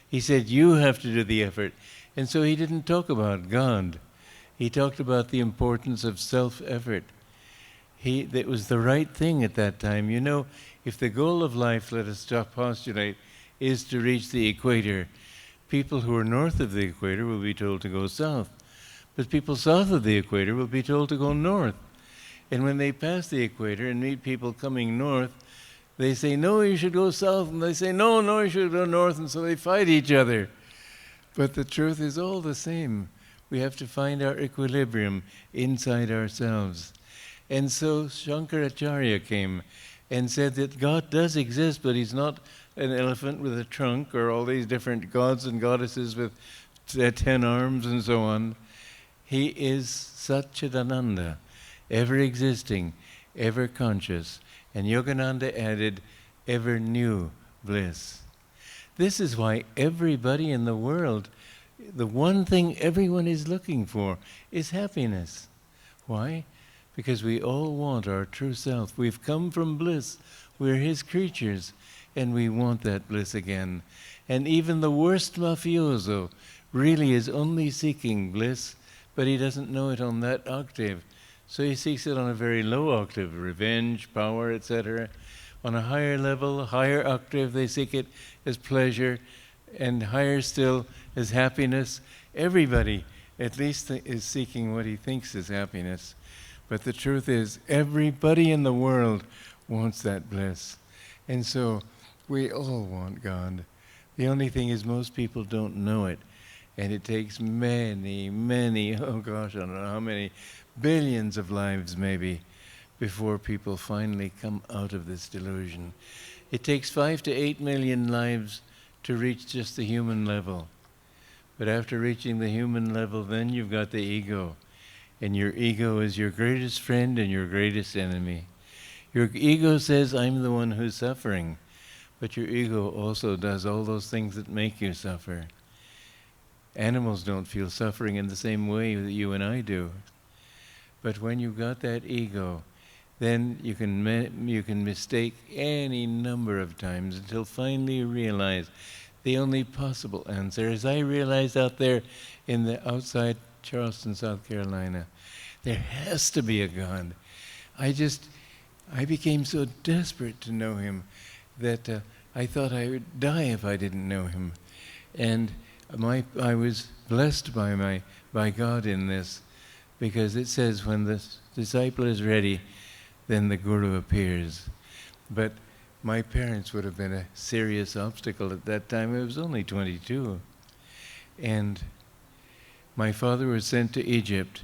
He said, you have to do the effort. And so he didn't talk about God. He talked about the importance of self-effort. That was the right thing at that time. If the goal of life, let us postulate, is to reach the equator, people who are north of the equator will be told to go south. But people south of the equator will be told to go north. And when they pass the equator and meet people coming north, they say, no, you should go south. And they say, no, you should go north. And so they fight each other. But the truth is all the same. We have to find our equilibrium inside ourselves. And so Shankaracharya came and said that God does exist, but He's not an elephant with a trunk or all these different gods and goddesses with 10 arms and so on. He is Satchidananda, ever existing, ever conscious. And Yogananda added, ever new bliss. This is why everybody in the world, the one thing everyone is looking for is happiness. Why? Because we all want our true self. We've come from bliss. We're his creatures, and we want that bliss again. And even the worst mafioso really is only seeking bliss, but he doesn't know it on that octave. So he seeks it on a very low octave, revenge, power, etc. On a higher level, higher octave, they seek it as pleasure, and higher still as happiness. Everybody, at least, is seeking what he thinks is happiness. But the truth is, everybody in the world wants that bliss. And so, we all want God. The only thing is most people don't know it. And it takes many, oh gosh, I don't know how many, billions of lives maybe, before people finally come out of this delusion. It takes 5 to 8 million lives to reach just the human level. But after reaching the human level, then you've got the ego. And your ego is your greatest friend and your greatest enemy. Your ego says, I'm the one who's suffering. But your ego also does all those things that make you suffer. Animals don't feel suffering in the same way that you and I do. But when you've got that ego, then you can mistake any number of times until finally you realize the only possible answer, as I realized out there in the outside Charleston, South Carolina, there has to be a God. I became so desperate to know him that I thought I would die if I didn't know him. And I was blessed by God in this, because it says when the disciple is ready, then the Guru appears. But my parents would have been a serious obstacle at that time. I was only 22. And my father was sent to Egypt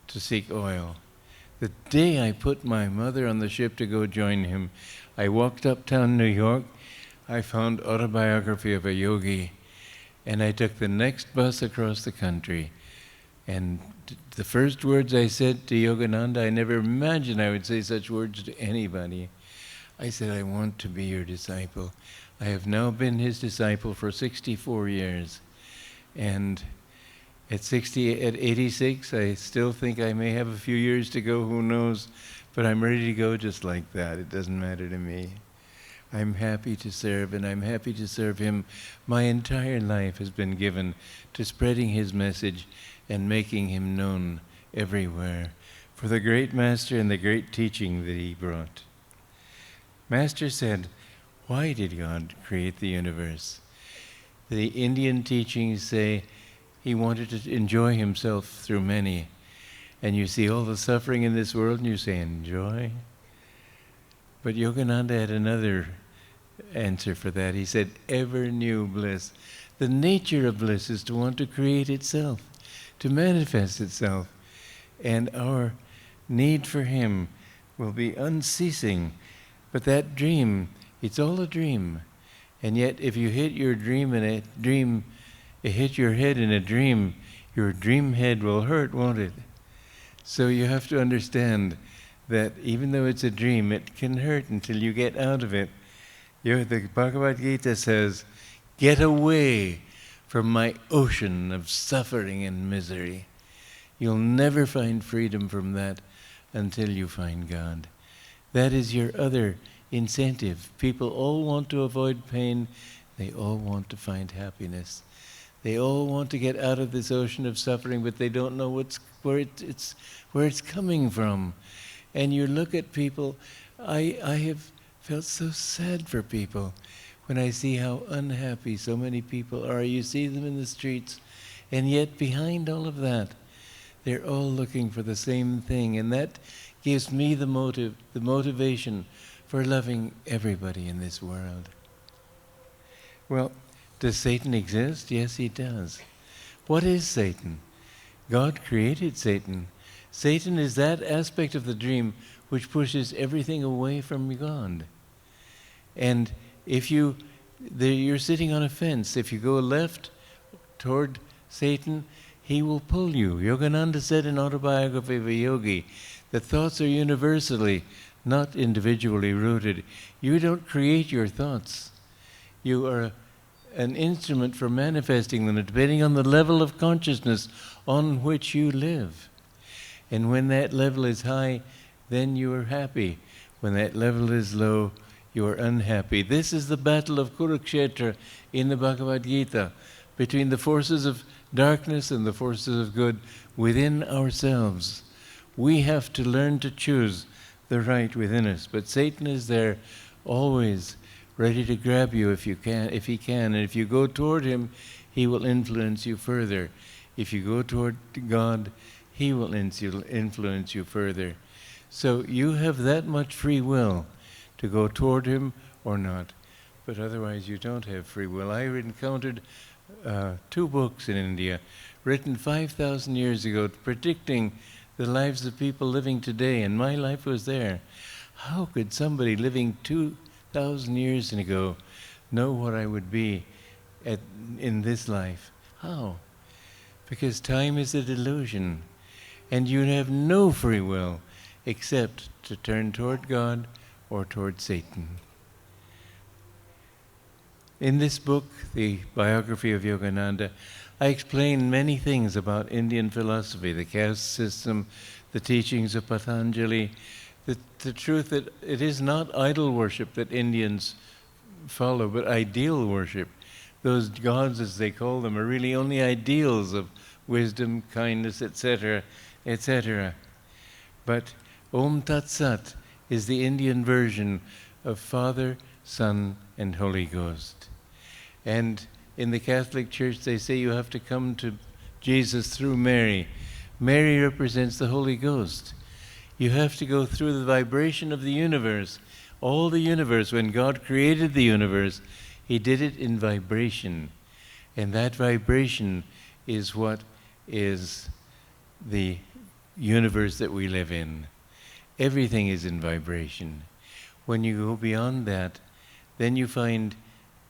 to seek oil. The day I put my mother on the ship to go join him, I walked uptown New York. I found Autobiography of a Yogi, and I took the next bus across the country. And the first words I said to Yogananda, I never imagined I would say such words to anybody. I said, I want to be your disciple. I have now been his disciple for 64 years. And at 86, I still think I may have a few years to go, who knows? But I'm ready to go just like that. It doesn't matter to me. I'm happy to serve, and I'm happy to serve him. My entire life has been given to spreading his message and making him known everywhere for the great master and the great teaching that he brought. Master said, why did God create the universe? The Indian teachings say he wanted to enjoy himself through many. And you see all the suffering in this world and you say, enjoy? But Yogananda had another answer for that. He said, ever new bliss. The nature of bliss is to want to create itself, to manifest itself. And our need for him will be unceasing. But that dream, it's all a dream. And yet if you hit your dream in a dream, hit your head in a dream, your dream head will hurt, won't it? So you have to understand that even though it's a dream, it can hurt until you get out of it. The Bhagavad Gita says, get away from my ocean of suffering and misery. You'll never find freedom from that until you find God. That is your other incentive. People all want to avoid pain. They all want to find happiness. They all want to get out of this ocean of suffering, but they don't know where it's coming from. And you look at people, I have felt so sad for people when I see how unhappy so many people are. You see them in the streets, and yet behind all of that, they're all looking for the same thing, and that gives me the motivation for loving everybody in this world. Well, does Satan exist? Yes, he does. What is Satan? God created Satan. Satan is that aspect of the dream which pushes everything away from God. And if you're sitting on a fence, if you go left toward Satan, he will pull you. Yogananda said in Autobiography of a Yogi that thoughts are universally, not individually rooted. You don't create your thoughts. You are an instrument for manifesting them, depending on the level of consciousness on which you live. And when that level is high, then you are happy. When that level is low, you are unhappy. This is the battle of Kurukshetra in the Bhagavad Gita, between the forces of darkness and the forces of good within ourselves. We have to learn to choose the right within us. But Satan is there always ready to grab you if he can. And if you go toward him, he will influence you further. If you go toward God, he will influence you further. So you have that much free will to go toward him or not. But otherwise you don't have free will. I encountered 2 books in India written 5,000 years ago predicting the lives of people living today, and my life was there. How could somebody living 2,000 years ago know what I would be in this life? How? Because time is a delusion, and you have no free will except to turn toward God or toward Satan. In this book, the Biography of Yogananda, I explain many things about Indian philosophy, the caste system, the teachings of Patanjali, the truth that it is not idol worship that Indians follow, but ideal worship. Those gods, as they call them, are really only ideals of wisdom, kindness, etc., etc. But Om Tat Sat is the Indian version of Father, Son, and Holy Ghost. And in the Catholic Church, they say you have to come to Jesus through Mary. Mary represents the Holy Ghost. You have to go through the vibration of the universe. All the universe, when God created the universe, he did it in vibration. And that vibration is what is the universe that we live in. Everything is in vibration. When you go beyond that, then you find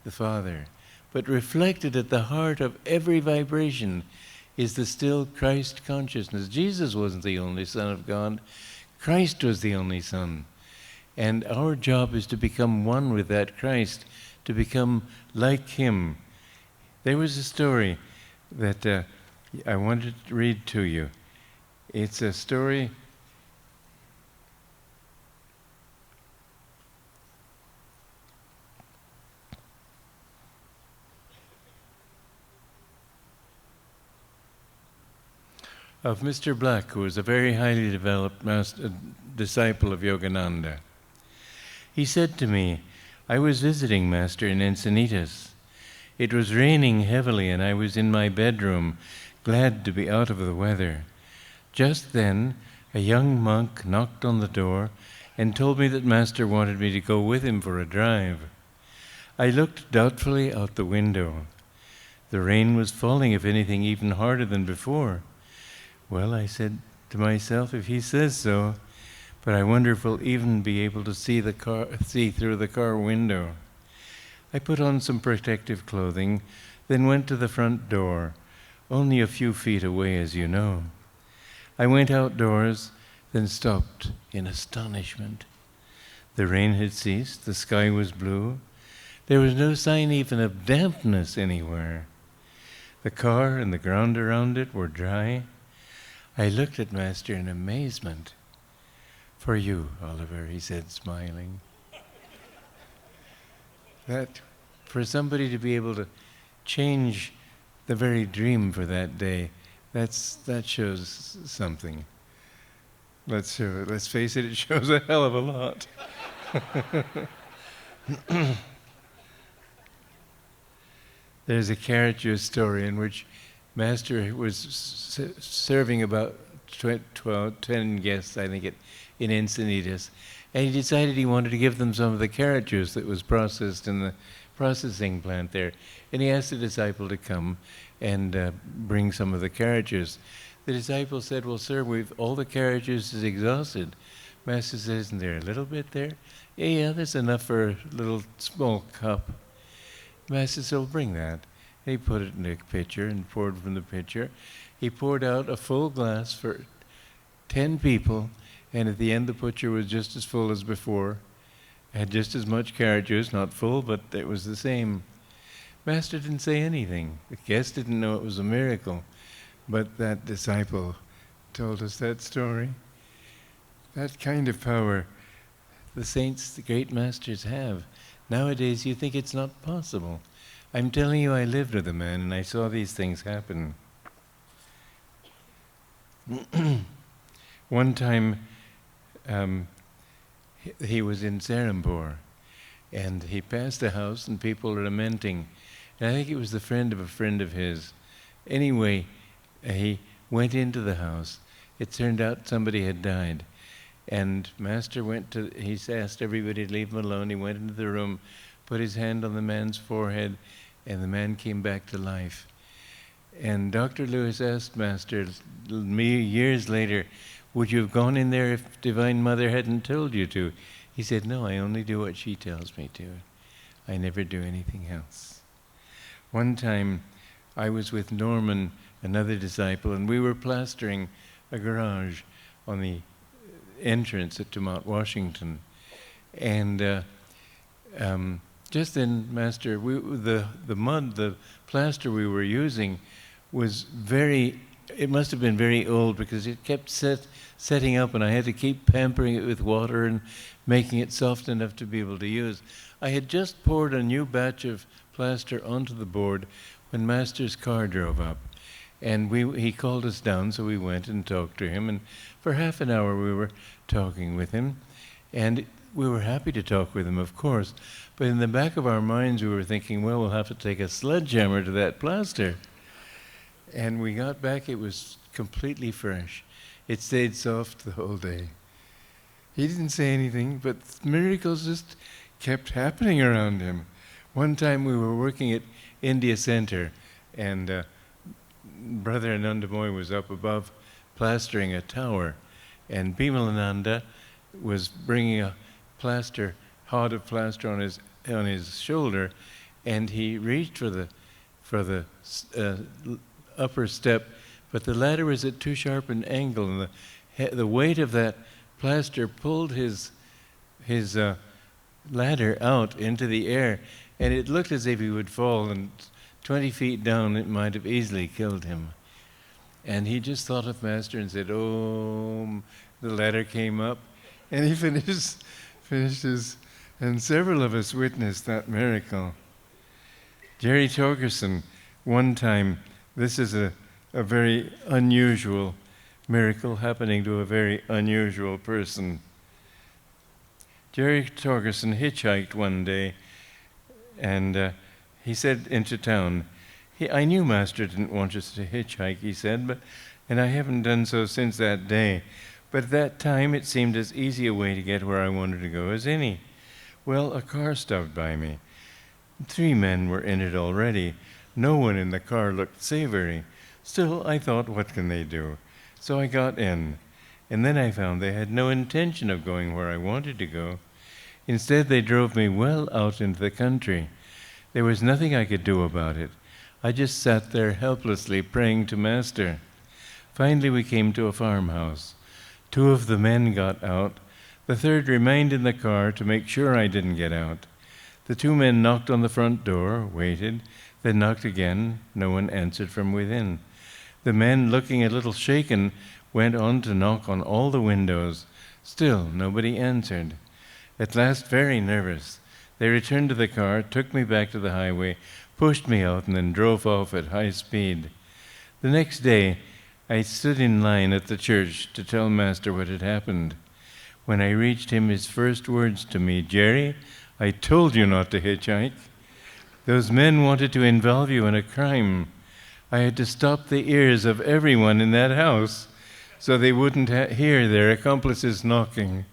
the Father. But reflected at the heart of every vibration is the still Christ consciousness. Jesus wasn't the only Son of God. Christ was the only Son. And our job is to become one with that Christ, to become like him. There was a story that I wanted to read to you. It's a story of Mr. Black, who was a very highly developed disciple of Yogananda. He said to me, I was visiting Master in Encinitas. It was raining heavily and I was in my bedroom, glad to be out of the weather. Just then, a young monk knocked on the door and told me that Master wanted me to go with him for a drive. I looked doubtfully out the window. The rain was falling, if anything, even harder than before. Well, I said to myself, if he says so, but I wonder if we'll even be able to see through the car window. I put on some protective clothing, then went to the front door, only a few feet away, as you know. I went outdoors, then stopped in astonishment. The rain had ceased, the sky was blue. There was no sign even of dampness anywhere. The car and the ground around it were dry. I looked at Master in amazement. For you, Oliver, he said, smiling. That for somebody to be able to change the very dream for that day, that shows something. Let's face it, it shows a hell of a lot. There's a carrot juice story in which Master was serving about 10 guests, I think, in Encinitas, and he decided he wanted to give them some of the carrot juice that was processed in the processing plant there. And he asked the disciple to come and bring some of the carrot juice. The disciple said, well, sir, all the carrot juice is exhausted. Master said, isn't there a little bit there? Yeah, there's enough for a little small cup. Master said, well, bring that. And he put it in a pitcher and poured from the pitcher. He poured out a full glass for 10 people, and at the end the pitcher was just as full as before. It had just as much carrot juice, not full, but it was the same. Master didn't say anything. The guest didn't know it was a miracle, but that disciple told us that story. That kind of power the saints, the great masters have. Nowadays you think it's not possible. I'm telling you, I lived with a man and I saw these things happen. One time he was in Serampore and he passed a house and people were lamenting. And I think it was the friend of a friend of his. Anyway, he went into the house. It turned out somebody had died. And Master he asked everybody to leave him alone. He went into the room, put his hand on the man's forehead, and the man came back to life. And Dr. Lewis asked Master years later, would you have gone in there if Divine Mother hadn't told you to? He said, no, I only do what she tells me to. I never do anything else. One time, I was with Norman, another disciple, and we were plastering a garage on the entrance to Mount Washington. And just then, Master, the plaster we were using was it must have been very old because it kept setting up and I had to keep pampering it with water and making it soft enough to be able to use. I had just poured a new batch of plaster onto the board when Master's car drove up. And he called us down, so we went and talked to him. And for half an hour we were talking with him. And we were happy to talk with him, of course. But in the back of our minds we were thinking, well, we'll have to take a sledgehammer to that plaster. And we got back, it was completely fresh. It stayed soft the whole day. He didn't say anything, but miracles just kept happening around him. One time we were working at India Center, and Brother Anandamoy was up above plastering a tower, and Bimalananda was bringing a hod of plaster on his shoulder, and he reached for the upper step, but the ladder was at too sharp an angle, and the weight of that plaster pulled his ladder out into the air, and it looked as if he would fall, and 20 feet down it might have easily killed him. And he just thought of Master and said, "Oh," the ladder came up, and he finished his, and several of us witnessed that miracle. Jerry Torgerson, one time, this is a very unusual miracle happening to a very unusual person. Jerry Torgerson hitchhiked one day, and he said into town, I knew Master didn't want us to hitchhike, he said, and I haven't done so since that day. But at that time it seemed as easy a way to get where I wanted to go as any. Well, a car stopped by me. 3 men were in it already. No one in the car looked savory. Still, I thought, what can they do? So I got in, and then I found they had no intention of going where I wanted to go. Instead, they drove me well out into the country. There was nothing I could do about it. I just sat there helplessly praying to Master. Finally, we came to a farmhouse. 2 of the men got out. The 3rd remained in the car to make sure I didn't get out. The 2 men knocked on the front door, waited, then knocked again. No one answered from within. The men, looking a little shaken, went on to knock on all the windows. Still, nobody answered. At last, very nervous, they returned to the car, took me back to the highway, pushed me out, and then drove off at high speed. The next day, I stood in line at the church to tell Master what had happened. When I reached him, his first words to me, "Jerry, I told you not to hitchhike. Those men wanted to involve you in a crime. I had to stop the ears of everyone in that house so they wouldn't hear their accomplices knocking."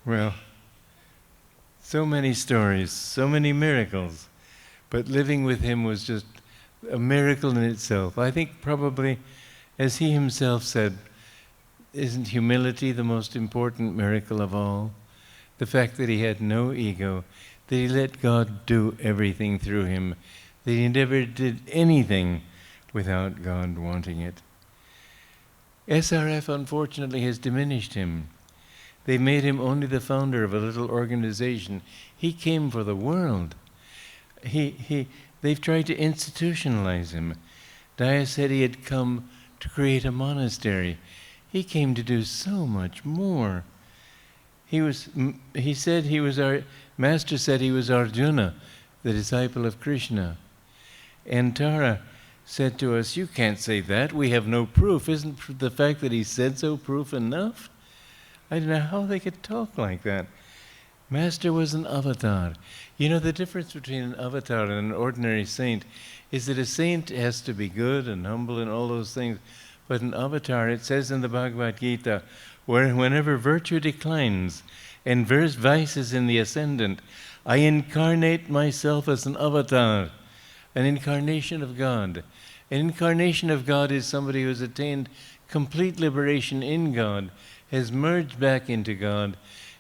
Well, so many stories, so many miracles, but living with him was just a miracle in itself. I think probably, as he himself said, isn't humility the most important miracle of all? The fact that he had no ego, that he let God do everything through him, that he never did anything without God wanting it. SRF, unfortunately, has diminished him. They made him only the founder of a little organization. He came for the world. They've tried to institutionalize him. Daya said he had come to create a monastery. He came to do so much more. He said he was Master said he was Arjuna, the disciple of Krishna. And Tara said to us, you can't say that, we have no proof. Isn't the fact that he said so proof enough? I don't know how they could talk like that. Master was an avatar. You know, the difference between an avatar and an ordinary saint is that a saint has to be good and humble and all those things. But an avatar, it says in the Bhagavad Gita, whenever virtue declines and vice is in the ascendant, I incarnate myself as an avatar, an incarnation of God. An incarnation of God is somebody who has attained complete liberation in God, has merged back into God,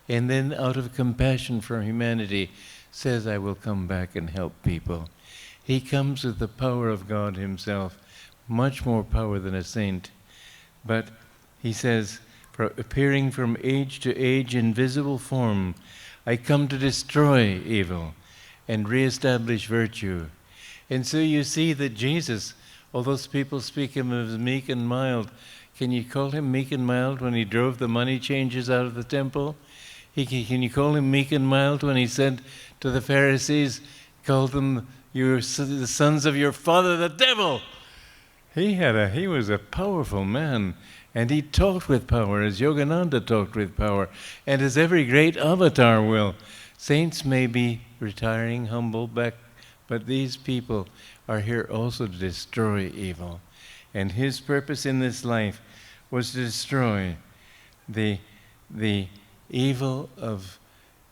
and then out of compassion for humanity says, I will come back and help people. He comes with the power of God himself, much more power than a saint. But he says, appearing from age to age in visible form, I come to destroy evil and reestablish virtue. And so you see that Jesus, although people speak him as meek and mild, can you call him meek and mild when he drove the money changers out of the temple? Can you call him meek and mild when he said to the Pharisees, called them the sons of your father the devil? He was a powerful man, and he talked with power, as Yogananda talked with power, and as every great avatar will. Saints may be retiring, humble, back, but these people are here also to destroy evil. And his purpose in this life was to destroy the evil of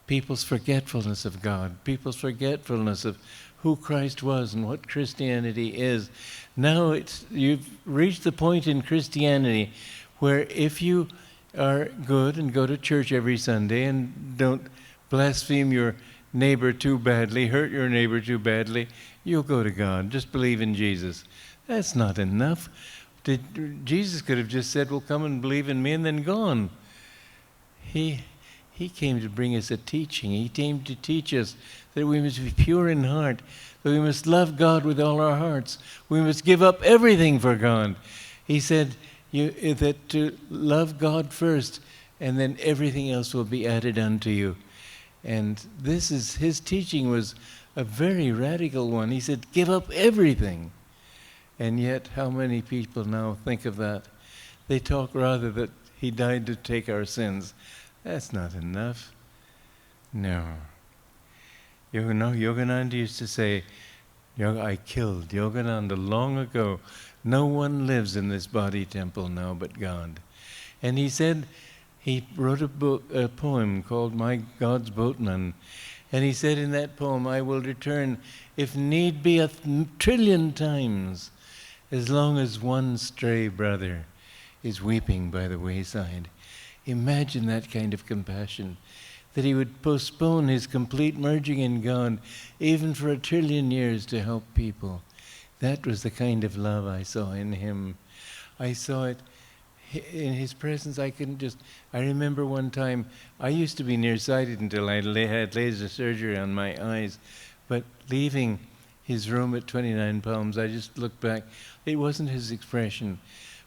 people's forgetfulness of God, people's forgetfulness of who Christ was and what Christianity is. Now you've reached the point in Christianity where if you are good and go to church every Sunday and don't blaspheme your neighbor too badly, hurt your neighbor too badly, you'll go to God. Just believe in Jesus. That's not enough. Jesus could have just said, well, come and believe in me, and then gone. He came to bring us a teaching. He came to teach us that we must be pure in heart, that we must love God with all our hearts. We must give up everything for God. He said that to love God first, and then everything else will be added unto you. And his teaching was a very radical one. He said, give up everything. And yet, how many people now think of that? They talk rather that he died to take our sins. That's not enough. No. Yogananda used to say, I killed Yogananda long ago. No one lives in this body temple now but God. And he said, he wrote a poem called My God's Boatman. And he said in that poem, I will return, if need be, 1,000,000,000,000 times, as long as one stray brother is weeping by the wayside. Imagine that kind of compassion, that he would postpone his complete merging in God even for 1,000,000,000,000 years to help people. That was the kind of love I saw in him. I saw it in his presence. I remember one time, I used to be nearsighted until I had laser surgery on my eyes, but leaving his room at 29 Palms, I just looked back. It wasn't his expression,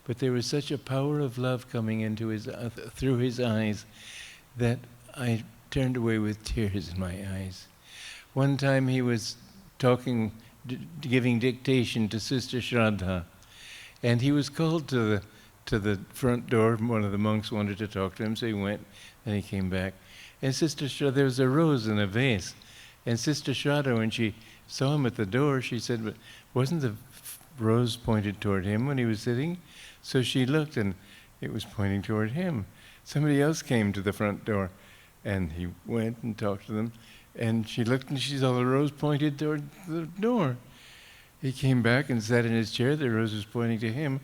but there was such a power of love coming into through his eyes that I turned away with tears in my eyes. One time he was giving dictation to Sister Shraddha, and he was called to the front door. One of the monks wanted to talk to him, so he went, and he came back. And Sister Shraddha, there was a rose in a vase, and Sister Shraddha, when she saw him at the door, she said, but wasn't the rose pointed toward him when he was sitting? So she looked, and it was pointing toward him. Somebody else came to the front door, and he went and talked to them, and she looked, and she saw the rose pointed toward the door. He came back and sat in his chair. The rose was pointing to him.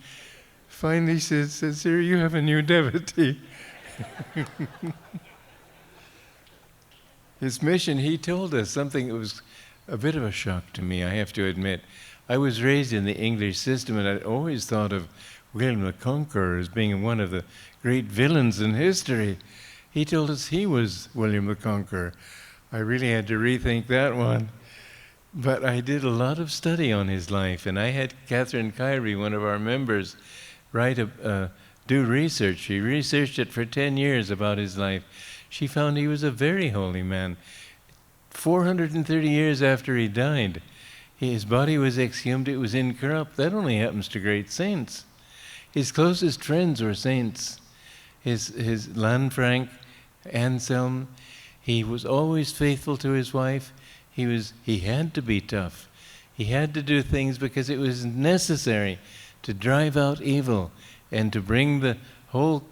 Finally says, "Sir, you have a new devotee." His mission, he told us something that was a bit of a shock to me, I have to admit. I was raised in the English system, and I'd always thought of William the Conqueror as being one of the great villains in history. He told us he was William the Conqueror. I really had to rethink that one. But I did a lot of study on his life, and I had Catherine Kyrie, one of our members, do research. She researched it for 10 years about his life. She found he was a very holy man. 430 years after he died, his body was exhumed. It was incorrupt. That only happens to great saints. His closest friends were saints. His Lanfranc, Anselm, he was always faithful to his wife. He had to be tough. He had to do things because it was necessary to drive out evil and to bring the whole,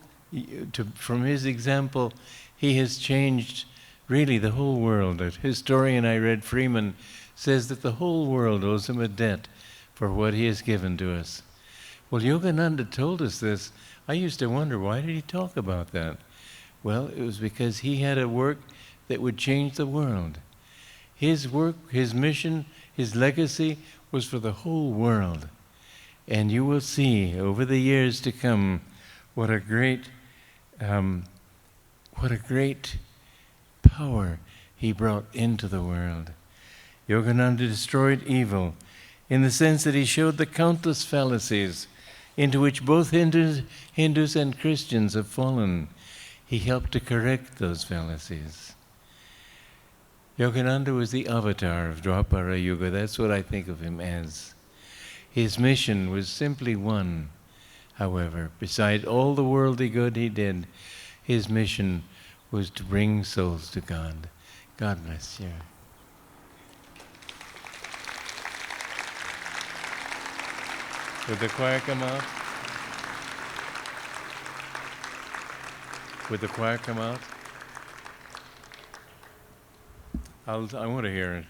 from his example, he has changed really the whole world. A historian I read, Freeman, says that the whole world owes him a debt for what he has given to us. Well, Yogananda told us this. I used to wonder, why did he talk about that? Well, it was because he had a work that would change the world. His work, his mission, his legacy was for the whole world. And you will see over the years to come what a great power he brought into the world. Yogananda destroyed evil in the sense that he showed the countless fallacies into which both Hindus and Christians have fallen. He helped to correct those fallacies. Yogananda was the avatar of Dwapara Yuga. That's what I think of him as. His mission was simply one, however. Beside all the worldly good he did, his mission was to bring souls to God. God bless you. Would the choir come out? Would the choir come out? I want to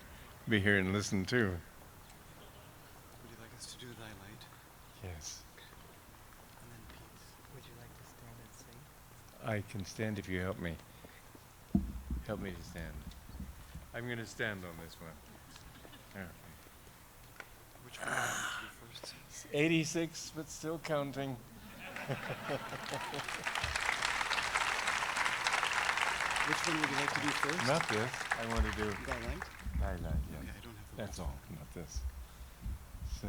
be here and listen too. Would you like us to do Thy Light? Yes. And then Pete, would you like to stand and sing? I can stand if you help me. Help me to stand. I'm going to stand on this one. All right. Which one would you like to do first? 86, but still counting. Which one would you like to do first? Not this. I want to do Thy Light? Thy Light, yes. Okay, I don't have the That's all, not this. So.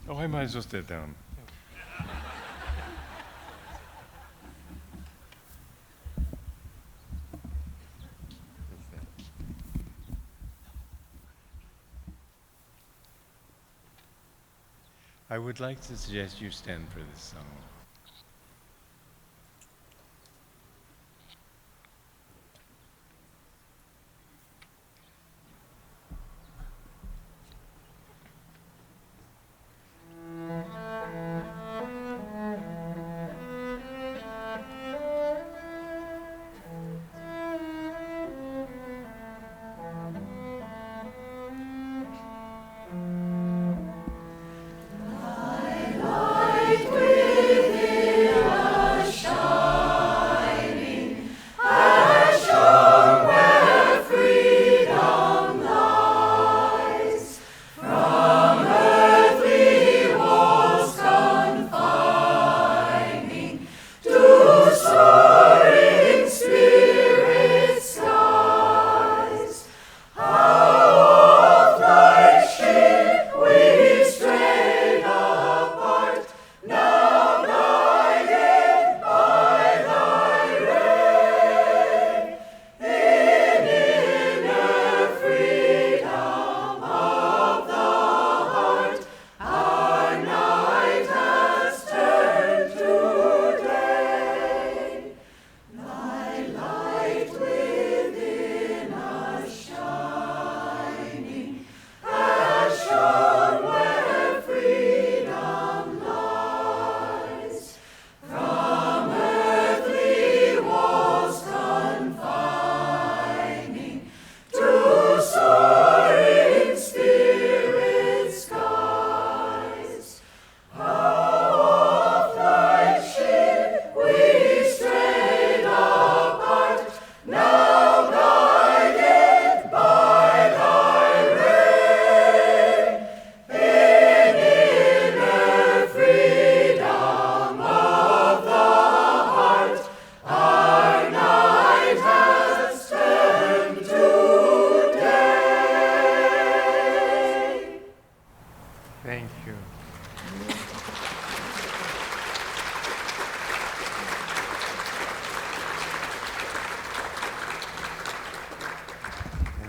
Oh, I might as well sit down. I would like to suggest you stand for this song. Light within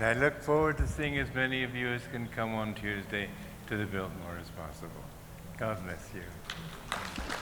And I look forward to seeing as many of you as can come on Tuesday to the Biltmore as possible. God bless you.